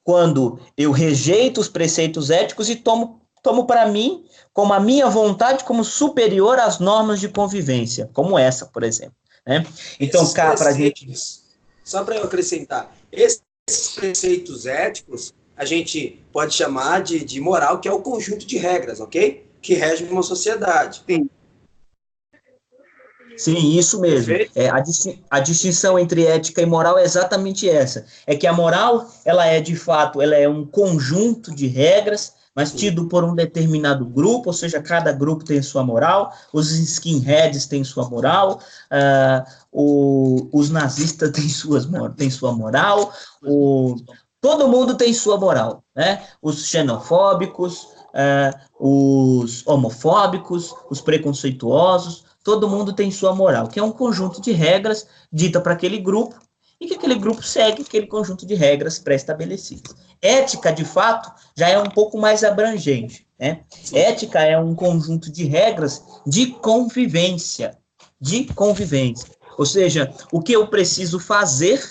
quando eu rejeito os preceitos éticos e tomo para mim, como a minha vontade, como superior às normas de convivência, como essa, por exemplo. Né? Então, cá, para a gente... Só para eu acrescentar, esses preceitos éticos, a gente pode chamar de moral, que é o conjunto de regras, ok? Que rege uma sociedade. Sim. Sim, isso mesmo. Perfeito? A distinção entre ética e moral é exatamente essa. É que a moral, ela é de fato, ela é um conjunto de regras, mas tido por um determinado grupo, ou seja, cada grupo tem sua moral, os skinheads têm sua moral, os nazistas têm sua moral, todo mundo tem sua moral, né? Os xenofóbicos, os homofóbicos, os preconceituosos, todo mundo tem sua moral, que é um conjunto de regras dita para aquele grupo e que aquele grupo segue aquele conjunto de regras pré-estabelecidas. Ética, de fato, já é um pouco mais abrangente, né? Ética é um conjunto de regras de convivência, ou seja, o que eu preciso fazer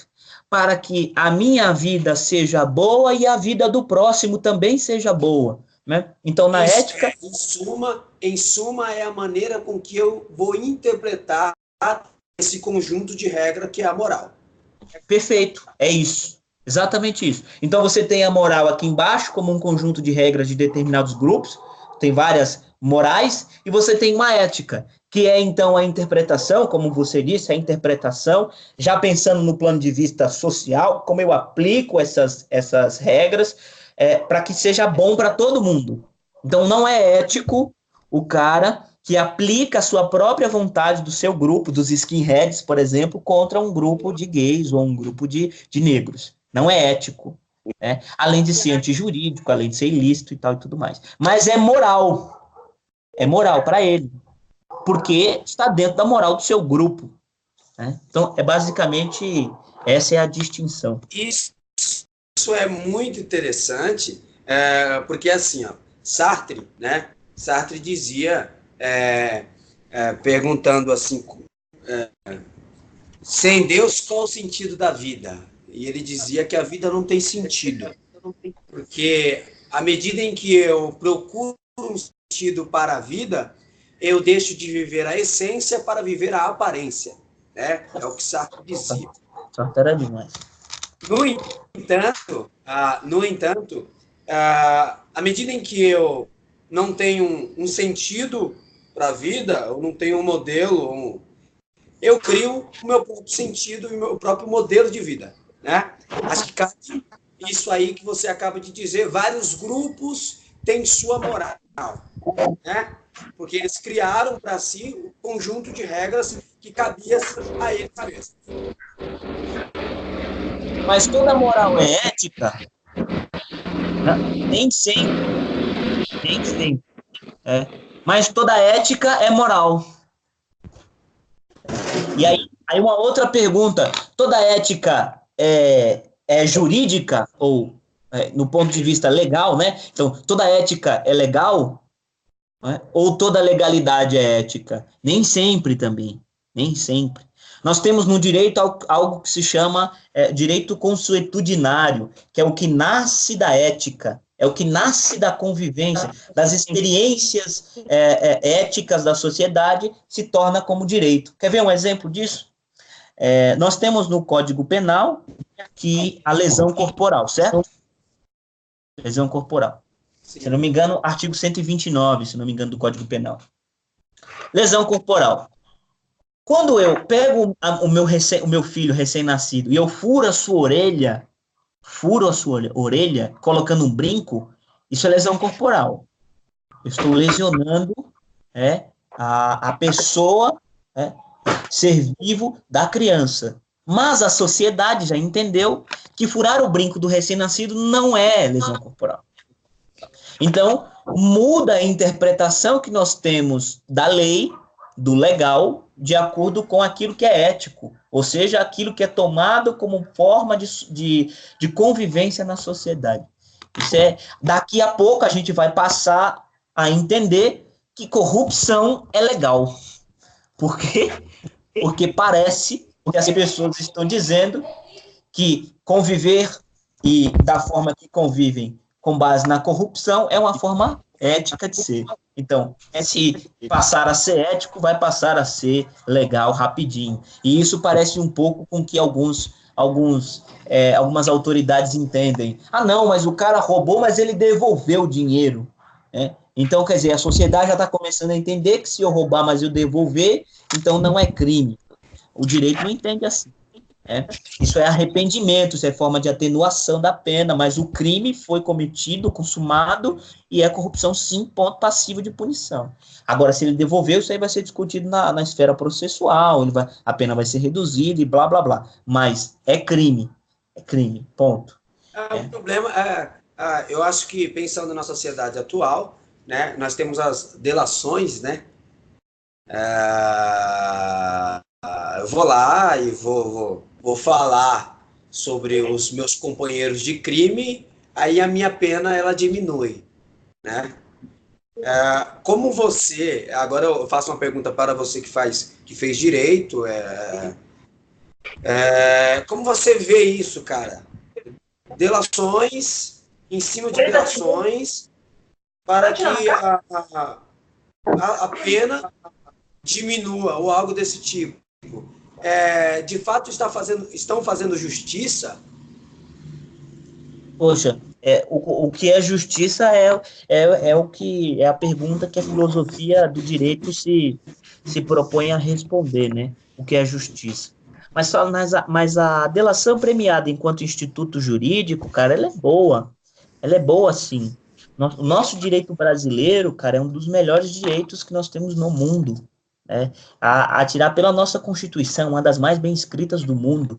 para que a minha vida seja boa e a vida do próximo também seja boa, né? Então, na ética... Em suma, é a maneira com que eu vou interpretar esse conjunto de regras que é a moral. Perfeito, é isso. Exatamente isso. Então, você tem a moral aqui embaixo, como um conjunto de regras de determinados grupos, tem várias morais, e você tem uma ética, que é, então, a interpretação, como você disse, a interpretação, já pensando no plano de vista social, como eu aplico essas regras, para que seja bom para todo mundo. Então, não é ético o cara que aplica a sua própria vontade do seu grupo, dos skinheads, por exemplo, contra um grupo de gays ou um grupo de negros. Não é ético, né? Além de ser antijurídico, além de ser ilícito e tal e tudo mais. Mas é moral para ele, porque está dentro da moral do seu grupo, né? Então, basicamente, essa é a distinção. Isso é muito interessante, porque assim, ó, Sartre, né? Sartre dizia, perguntando assim, sem Deus, qual o sentido da vida? E ele dizia que a vida não tem sentido, porque à medida em que eu procuro um sentido para a vida, eu deixo de viver a essência para viver a aparência, né? É o que Sartre dizia. Sartre era demais. No entanto, à medida em que eu não tenho um sentido para a vida, eu não tenho um modelo, eu crio o meu próprio sentido e o meu próprio modelo de vida, né? Acho que cabe isso aí que você acaba de dizer, vários grupos têm sua moral, né? Porque eles criaram para si um conjunto de regras que cabia a eles mesmos. Mas toda moral é ética? Nem sempre. Mas toda ética é moral. E aí uma outra pergunta, toda ética é jurídica ou no ponto de vista legal, né? Então, toda ética é legal? Né? Ou toda legalidade é ética? Nem sempre também, nem sempre. Nós temos no direito algo que se chama direito consuetudinário, que é o que nasce da ética, é o que nasce da convivência, das experiências éticas da sociedade, se torna como direito. Quer ver um exemplo disso? Nós temos no Código Penal que a lesão corporal, certo? Lesão corporal. Sim. Se não me engano, artigo 129, se não me engano, do Código Penal. Lesão corporal. Quando eu pego o meu filho recém-nascido e eu furo a sua orelha, colocando um brinco, isso é lesão corporal. Eu estou lesionando a pessoa, ser vivo da criança. Mas a sociedade já entendeu que furar o brinco do recém-nascido não é lesão corporal. Então, muda a interpretação que nós temos da lei, do legal, de acordo com aquilo que é ético, ou seja, aquilo que é tomado como forma de convivência na sociedade. Daqui a pouco a gente vai passar a entender que corrupção é legal. Por quê? Porque parece que as pessoas estão dizendo que conviver e da forma que convivem com base na corrupção é uma forma ética de ser. Então, se passar a ser ético, vai passar a ser legal rapidinho. E isso parece um pouco com que algumas autoridades entendem. Ah, não, mas o cara roubou, mas ele devolveu o dinheiro. Então, quer dizer, a sociedade já está começando a entender que se eu roubar, mas eu devolver, então não é crime. O direito não entende assim. Né? Isso é arrependimento, isso é forma de atenuação da pena, mas o crime foi cometido, consumado, e é corrupção, sim, ponto passivo de punição. Agora, se ele devolveu, isso aí vai ser discutido na esfera processual, a pena vai ser reduzida e blá, blá, blá. Mas é crime, ponto. O problema eu acho que, pensando na sociedade atual, né, nós temos as delações, né? Eu vou lá e vou falar sobre os meus companheiros de crime, aí a minha pena ela diminui, né? Como você, agora eu faço uma pergunta para você que fez direito, como você vê isso, cara? Delações em cima de delações para que a pena diminua ou algo desse tipo. De fato estão fazendo justiça? Poxa, o que é justiça o que é a pergunta que a filosofia do direito se propõe a responder, né? O que é justiça? Mas a delação premiada enquanto instituto jurídico, cara, ela é boa. Ela é boa, sim. O nosso direito brasileiro, cara, é um dos melhores direitos que nós temos no mundo. Né? A tirar pela nossa Constituição, uma das mais bem escritas do mundo.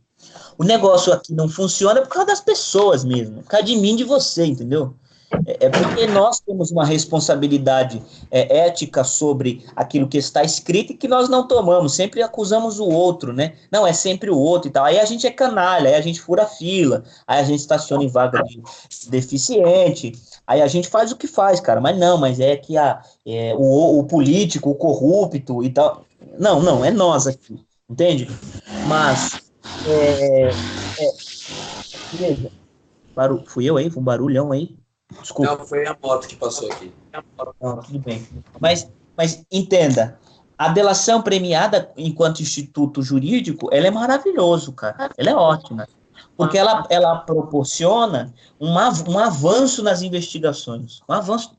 O negócio aqui não funciona por causa das pessoas mesmo, por causa de mim e de você, entendeu? Porque nós temos uma responsabilidade ética sobre aquilo que está escrito e que nós não tomamos, sempre acusamos o outro, né? Não, é sempre o outro e tal. Aí a gente é canalha, aí a gente fura fila, aí a gente estaciona em vaga de deficiente, aí a gente faz o que faz, cara. Mas é que o político, o corrupto e tal. Não, é nós aqui, entende? Mas beleza. Fui eu aí? Foi um barulhão aí? Desculpa. Não, foi a moto que passou aqui. Não, tudo bem. Mas entenda, a delação premiada enquanto instituto jurídico, ela é maravilhoso, cara. Ela é ótima. Porque ela proporciona um avanço nas investigações. Um avanço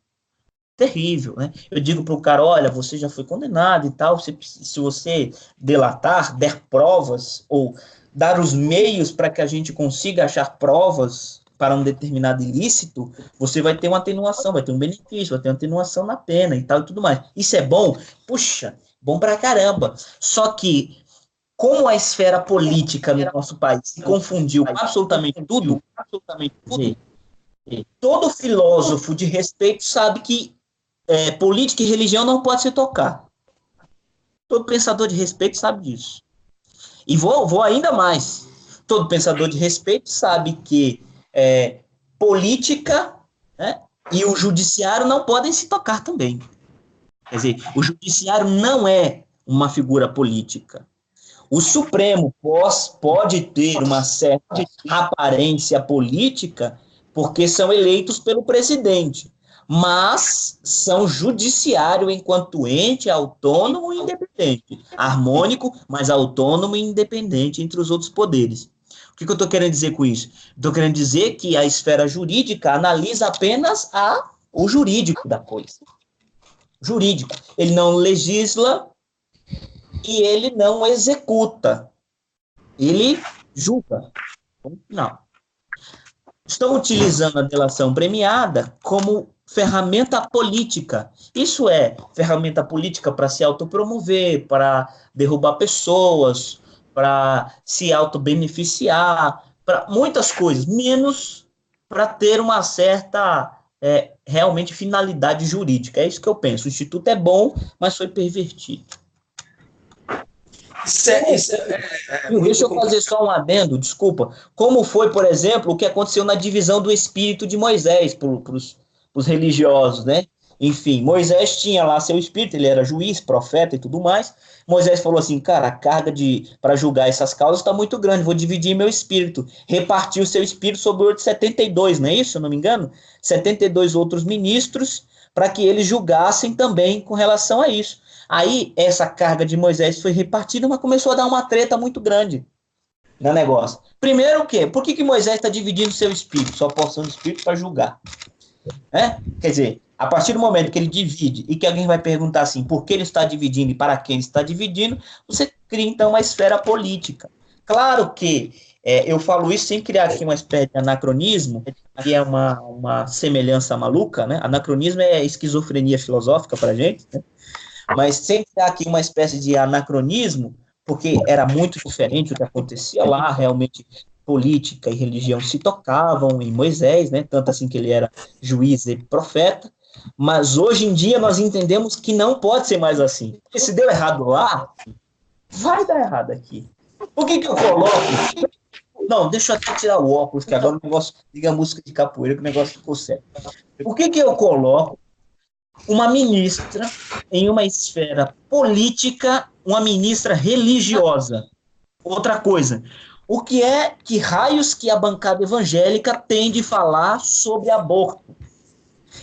terrível, né? Eu digo para o cara, olha, você já foi condenado e tal, se você delatar, der provas, ou dar os meios para que a gente consiga achar provas para um determinado ilícito, você vai ter uma atenuação, vai ter um benefício, vai ter uma atenuação na pena e tal e tudo mais. Isso é bom? Puxa, bom pra caramba. Só que, como a esfera política no nosso país se confundiu com absolutamente tudo, todo filósofo de respeito sabe que política e religião não pode se tocar. Todo pensador de respeito sabe disso. E vou ainda mais. Todo pensador de respeito sabe que política, né, e o judiciário não podem se tocar também. Quer dizer, o judiciário não é uma figura política. O Supremo pode ter uma certa aparência política porque são eleitos pelo presidente, mas são judiciário enquanto ente autônomo e independente, harmônico, mas autônomo e independente entre os outros poderes. O que eu estou querendo dizer com isso? Estou querendo dizer que a esfera jurídica analisa apenas o jurídico da coisa. Jurídico. Ele não legisla e ele não executa. Ele julga. Não. Estão utilizando a delação premiada como ferramenta política. Isso é ferramenta política para se autopromover, para derrubar pessoas, para se autobeneficiar, para muitas coisas, menos para ter uma certa realmente finalidade jurídica. É isso que eu penso. O Instituto é bom, mas foi pervertido. Deixa eu fazer só um adendo, desculpa. Como foi, por exemplo, o que aconteceu na divisão do espírito de Moisés para os religiosos, né? Enfim, Moisés tinha lá seu espírito, ele era juiz, profeta e tudo mais. Moisés falou assim, cara, a carga para julgar essas causas está muito grande, vou dividir meu espírito. Repartiu o seu espírito sobre o outro 72, não é isso, se eu não me engano? 72 outros ministros para que eles julgassem também com relação a isso. Aí, essa carga de Moisés foi repartida, mas começou a dar uma treta muito grande no negócio. Primeiro o quê? Por que Moisés está dividindo seu espírito? Só porção de espírito para julgar. Quer dizer, A partir do momento que ele divide e que alguém vai perguntar assim, por que ele está dividindo e para quem ele está dividindo, você cria, então, uma esfera política. Claro que eu falo isso sem criar aqui uma espécie de anacronismo, que é uma semelhança maluca, né? Anacronismo é esquizofrenia filosófica para a gente, né? Mas sem criar aqui uma espécie de anacronismo, porque era muito diferente o que acontecia lá, realmente política e religião se tocavam em Moisés, né? Tanto assim que ele era juiz e profeta, mas hoje em dia nós entendemos que não pode ser mais assim. Porque se deu errado lá, vai dar errado aqui. Por que eu coloco? Não, deixa eu até tirar o óculos, que agora o negócio liga a música de capoeira, que o negócio ficou sério. Por que eu coloco uma ministra em uma esfera política, uma ministra religiosa? Outra coisa, o que é que raios que a bancada evangélica tem de falar sobre aborto?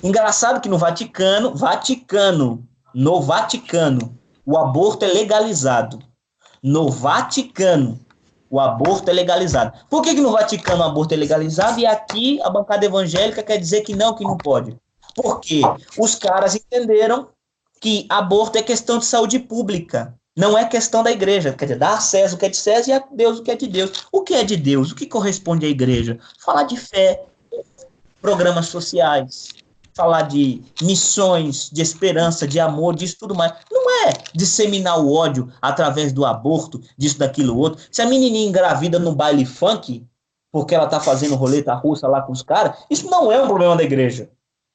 Engraçado que no Vaticano, o aborto é legalizado. No Vaticano, o aborto é legalizado. Por que no Vaticano o aborto é legalizado e aqui a bancada evangélica quer dizer que não pode? Porque os caras entenderam que aborto é questão de saúde pública, não é questão da igreja. Quer dizer, dar acesso o que é de César e a Deus o que é de Deus. O que é de Deus? O que corresponde à igreja? Falar de fé, programas sociais, falar de missões, de esperança, de amor, disso tudo mais. Não é disseminar o ódio através do aborto, disso, daquilo, outro. Se a menininha engravida no baile funk, porque ela tá fazendo roleta russa lá com os caras, isso não é um problema da igreja.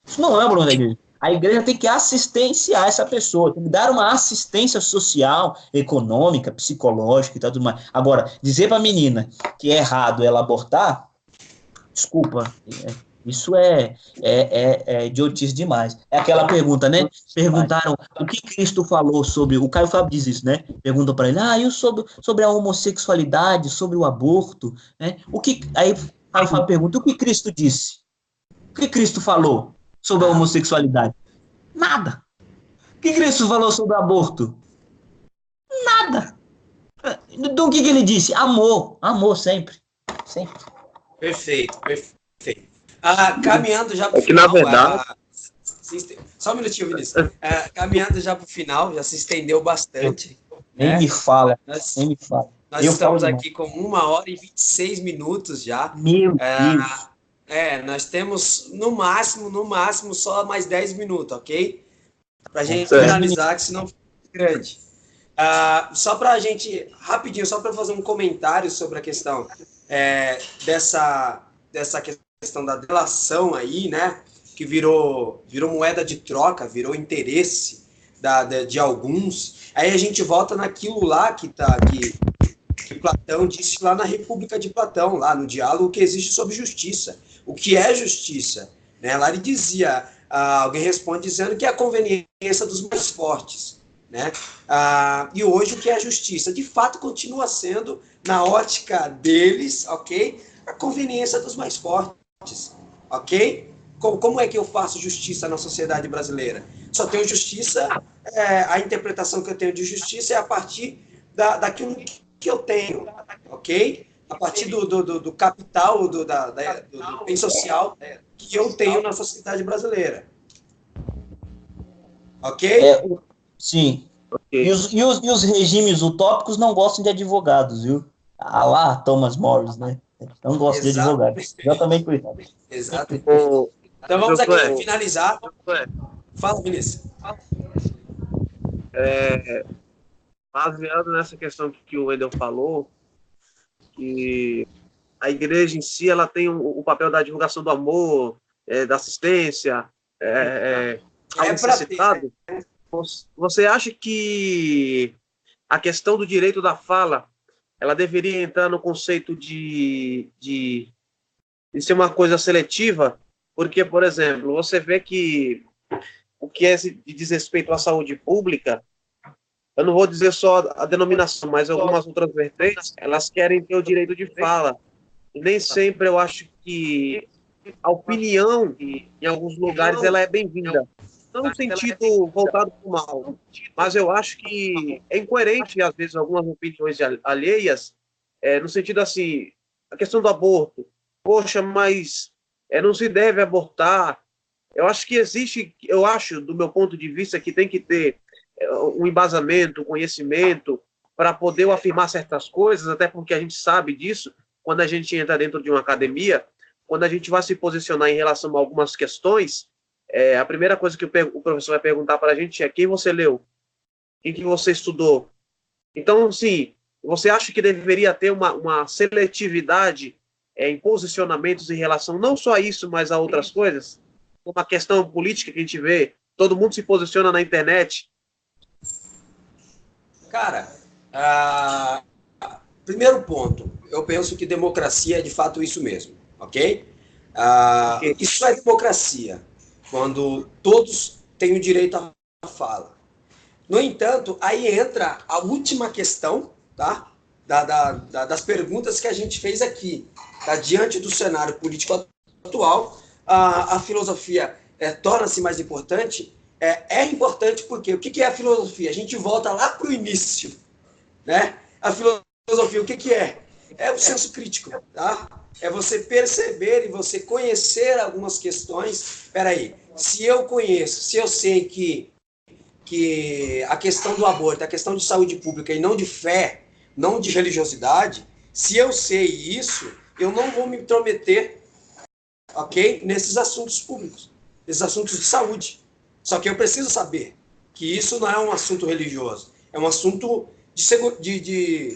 Isso não é um problema da igreja. A igreja tem que assistenciar essa pessoa, tem que dar uma assistência social, econômica, psicológica e tal, tudo mais. Agora, dizer para a menina que é errado ela abortar, desculpa, isso é idiotice demais. É aquela pergunta, né? Perguntaram o que Cristo falou sobre... O Caio Fábio diz isso, né? Perguntam para ele, e sobre a homossexualidade, sobre o aborto, né? Aí Caio Fábio pergunta, o que Cristo disse? O que Cristo falou sobre a homossexualidade? Nada. O que Cristo falou sobre o aborto? Nada. Então o que ele disse? Amor sempre. Sempre. Perfeito. Caminhando já para o final. Na verdade... Só um minutinho, Vinícius. Caminhando já para o final, já se estendeu bastante. Nem me fala. Nós Eu estamos aqui com 1h26 já. Meu Deus. Nós temos, no máximo, só mais 10 minutos, ok? Para a gente finalizar, que senão fica grande. Só para a gente, rapidinho, só para fazer um comentário sobre a questão dessa questão da delação aí, né? Que virou moeda de troca, virou interesse de alguns. Aí a gente volta naquilo lá que Platão disse lá na República de Platão, lá no diálogo que existe sobre justiça. O que é justiça? Né? Lá ele dizia, alguém responde dizendo que é a conveniência dos mais fortes. Né? E hoje o que é justiça? De fato continua sendo, na ótica deles, ok? A conveniência dos mais fortes, ok? Como é que eu faço justiça na sociedade brasileira? Só tenho justiça, a interpretação que eu tenho de justiça é a partir daquilo que eu tenho, ok? A partir do capital, do bem social que eu tenho na sociedade brasileira. Ok? Sim. Okay. E os regimes utópicos não gostam de advogados, viu? Lá, Thomas Morris, né? Não gosta de advogados. Exatamente por isso. Exatamente. Então vamos aqui finalizar. Fala, Vinícius. Baseado nessa questão que o Wendel falou, que a igreja em si ela tem o papel da divulgação do amor, da assistência, ao necessitado. Você acha que a questão do direito da fala ela deveria entrar no conceito de ser uma coisa seletiva? Porque, por exemplo, você vê que o que diz respeito à saúde pública, eu não vou dizer só a denominação, mas algumas outras vertentes, elas querem ter o direito de fala. E nem sempre eu acho que a opinião, em alguns lugares, ela é bem-vinda. Não no sentido voltado para o mal, mas eu acho que é incoerente, às vezes, algumas opiniões alheias, no sentido assim, a questão do aborto. Poxa, mas não se deve abortar. Eu acho que existe, eu acho, do meu ponto de vista, que tem que ter um embasamento, um conhecimento, para poder afirmar certas coisas, até porque a gente sabe disso, quando a gente entra dentro de uma academia, quando a gente vai se posicionar em relação a algumas questões, a primeira coisa que o professor vai perguntar para a gente é quem você leu, quem que você estudou. Então, sim, você acha que deveria ter uma seletividade em posicionamentos em relação não só a isso, mas a outras coisas? Uma questão política que a gente vê, todo mundo se posiciona na internet. Cara, primeiro ponto, eu penso que democracia é de fato isso mesmo, ok? Isso é democracia, quando todos têm o direito à fala. No entanto, aí entra a última questão, tá? Das perguntas que a gente fez aqui. Tá? Diante do cenário político atual, a filosofia torna-se mais importante. É importante porque o que é a filosofia? A gente volta lá para o início. Né? A filosofia, o que é? É o senso crítico. Tá? É você perceber e você conhecer algumas questões. Espera aí, se eu conheço, se eu sei que a questão do aborto, a questão de saúde pública e não de fé, não de religiosidade, se eu sei isso, eu não vou me intrometer, ok, nesses assuntos públicos, nesses assuntos de saúde. Só que eu preciso saber que isso não é um assunto religioso, é um assunto de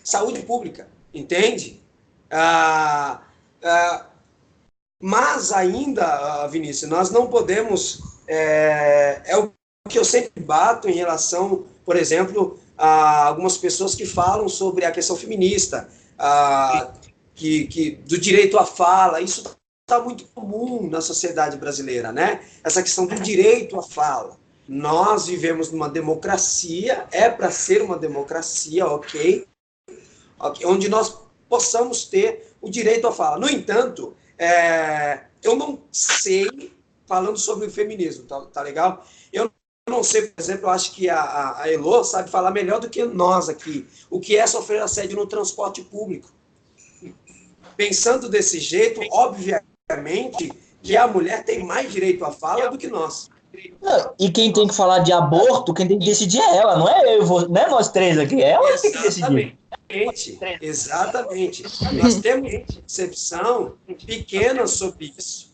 saúde pública, entende? Mas ainda, Vinícius, nós não podemos... o que eu sempre bato em relação, por exemplo, a algumas pessoas que falam sobre a questão feminista, do direito à fala. Isso está muito comum na sociedade brasileira, né? Essa questão do direito à fala. Nós vivemos numa democracia, é para ser uma democracia, ok? Onde nós possamos ter o direito à fala. No entanto, eu não sei, falando sobre o feminismo, tá legal? Eu não sei, por exemplo, eu acho que a Elô sabe falar melhor do que nós aqui, o que é sofrer assédio no transporte público. Pensando desse jeito, obviamente, que a mulher tem mais direito à fala do que nós. E quem tem que falar de aborto, quem tem que decidir é ela, não é eu, não é nós três aqui, é ela que tem que decidir. Exatamente. Nós temos uma concepção pequena sobre isso,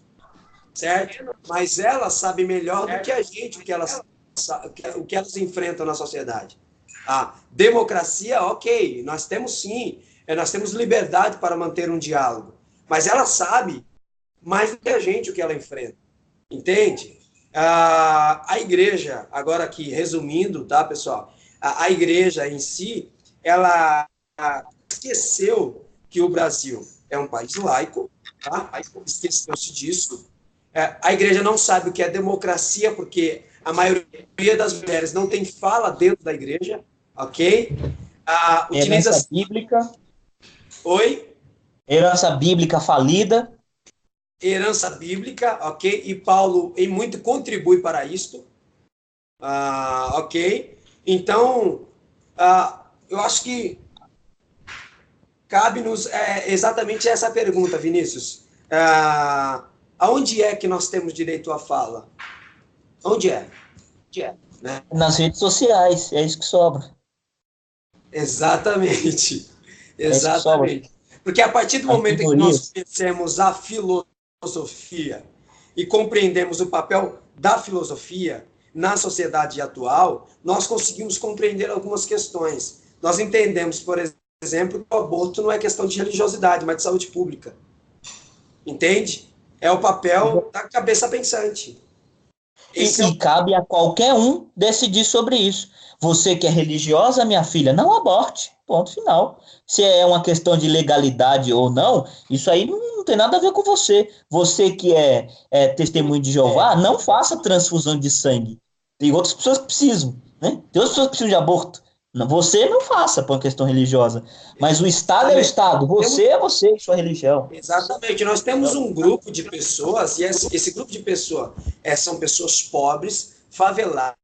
certo? Mas ela sabe melhor do que a gente o que elas enfrentam na sociedade. A democracia, ok, nós temos sim, nós temos liberdade para manter um diálogo, mas ela sabe mais do que a gente o que ela enfrenta, entende? A igreja, agora aqui resumindo, tá, pessoal? A igreja em si, ela esqueceu que o Brasil é um país laico, tá? Esqueceu-se disso. A igreja não sabe o que é democracia, porque a maioria das mulheres não tem fala dentro da igreja, ok? Utiliza herança bíblica. Oi? Herança bíblica falida. Herança bíblica, ok? E Paulo em muito contribui para isto, ok? Então, eu acho que cabe-nos exatamente essa pergunta, Vinícius. Aonde é que nós temos direito à fala? Onde é? Né? Nas redes sociais, é isso que sobra. Exatamente. Exatamente. Porque a partir do momento em que nós conhecemos a filosofia e compreendemos o papel da filosofia na sociedade atual, nós conseguimos compreender algumas questões. Nós entendemos, por exemplo, que o aborto não é questão de religiosidade, mas de saúde pública. Entende? É o papel da cabeça pensante. E cabe a qualquer um decidir sobre isso. Você que é religiosa, minha filha, não aborte. Ponto final. Se é uma questão de legalidade ou não, isso aí não tem nada a ver com você. Você que é testemunho de Jeová, não faça transfusão de sangue. Tem outras pessoas que precisam, né? Tem outras pessoas que precisam de aborto. Você não faça por uma questão religiosa. Mas o Estado é o Estado. Você é você e sua religião. Exatamente. Nós temos um grupo de pessoas, e esse grupo de pessoas são pessoas pobres, faveladas,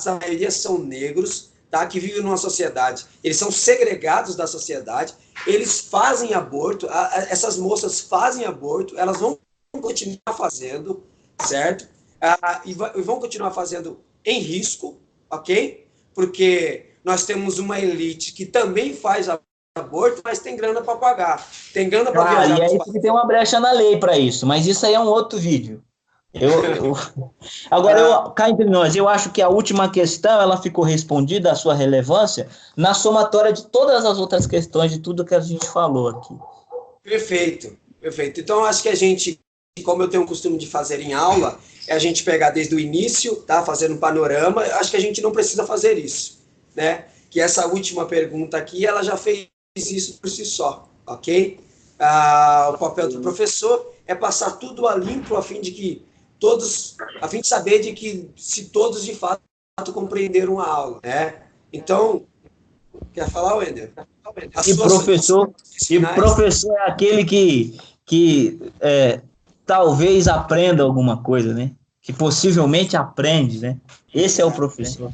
a maioria são negros, tá, que vivem numa sociedade. Eles são segregados da sociedade, eles fazem aborto, essas moças fazem aborto, elas vão continuar fazendo, certo? E vão continuar fazendo em risco, ok? Porque nós temos uma elite que também faz aborto, mas tem grana para pagar. Tem grana para viajar. E aí tem uma brecha na lei para isso, mas isso aí é um outro vídeo. Agora, cá entre nós, eu acho que a última questão, ela ficou respondida, a sua relevância, na somatória de todas as outras questões, de tudo que a gente falou aqui. Perfeito, perfeito. Então, acho que a gente, como eu tenho o costume de fazer em aula, é a gente pegar desde o início, tá? Fazendo um panorama. Acho que a gente não precisa fazer isso, né? Que essa última pergunta aqui, ela já fez isso por si só, ok? O papel do professor é passar tudo a limpo, a fim de saber de que se todos de fato compreenderam a aula, né? Então, quer falar, Wender? Professor é aquele que talvez aprenda alguma coisa, né? Que possivelmente aprende, né? Esse é o professor.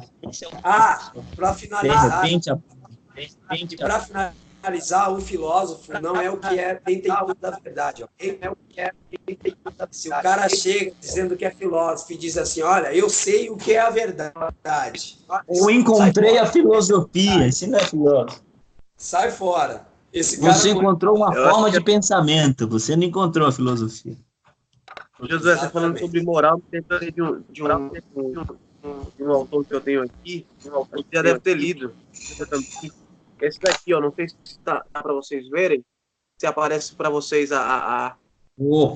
Para finalizar, o filósofo não é o que é detentor da verdade, ok? Se o cara chega dizendo que é filósofo e diz assim, olha, eu sei o que é a verdade. Eu encontrei a filosofia, esse não é filósofo. Sai fora. Você encontrou uma forma de pensamento, você não encontrou a filosofia. Josué, você falando sobre moral, tentando de um autor que eu tenho aqui, você já deve ter lido. Esse daqui, ó, não sei se dá para vocês verem, se aparece para vocês o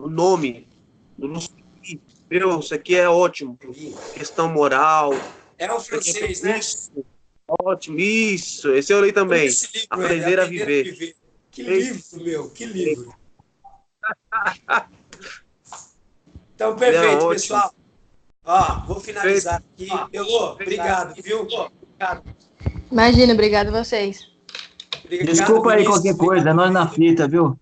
nome do Meu, isso aqui é ótimo. Questão moral. É o francês, né? Ótimo, isso. Esse eu li também. Aprender a viver. Que livro, meu, que livro. Então, perfeito, pessoal. Vou finalizar aqui. Elô, obrigado, viu? Imagina, obrigado a vocês. Obrigado, desculpa aí qualquer coisa, nós na fita, viu?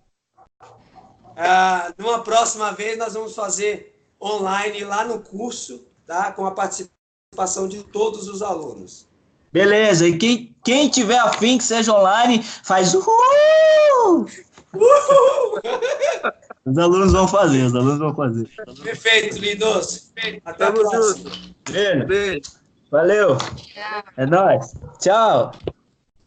Numa próxima vez nós vamos fazer online lá no curso, tá? Com a participação de todos os alunos. Beleza, e quem tiver afim que seja online, faz uhul! Os alunos vão fazer. Perfeito, lindos. Até a próxima. Valeu. É nóis. Tchau.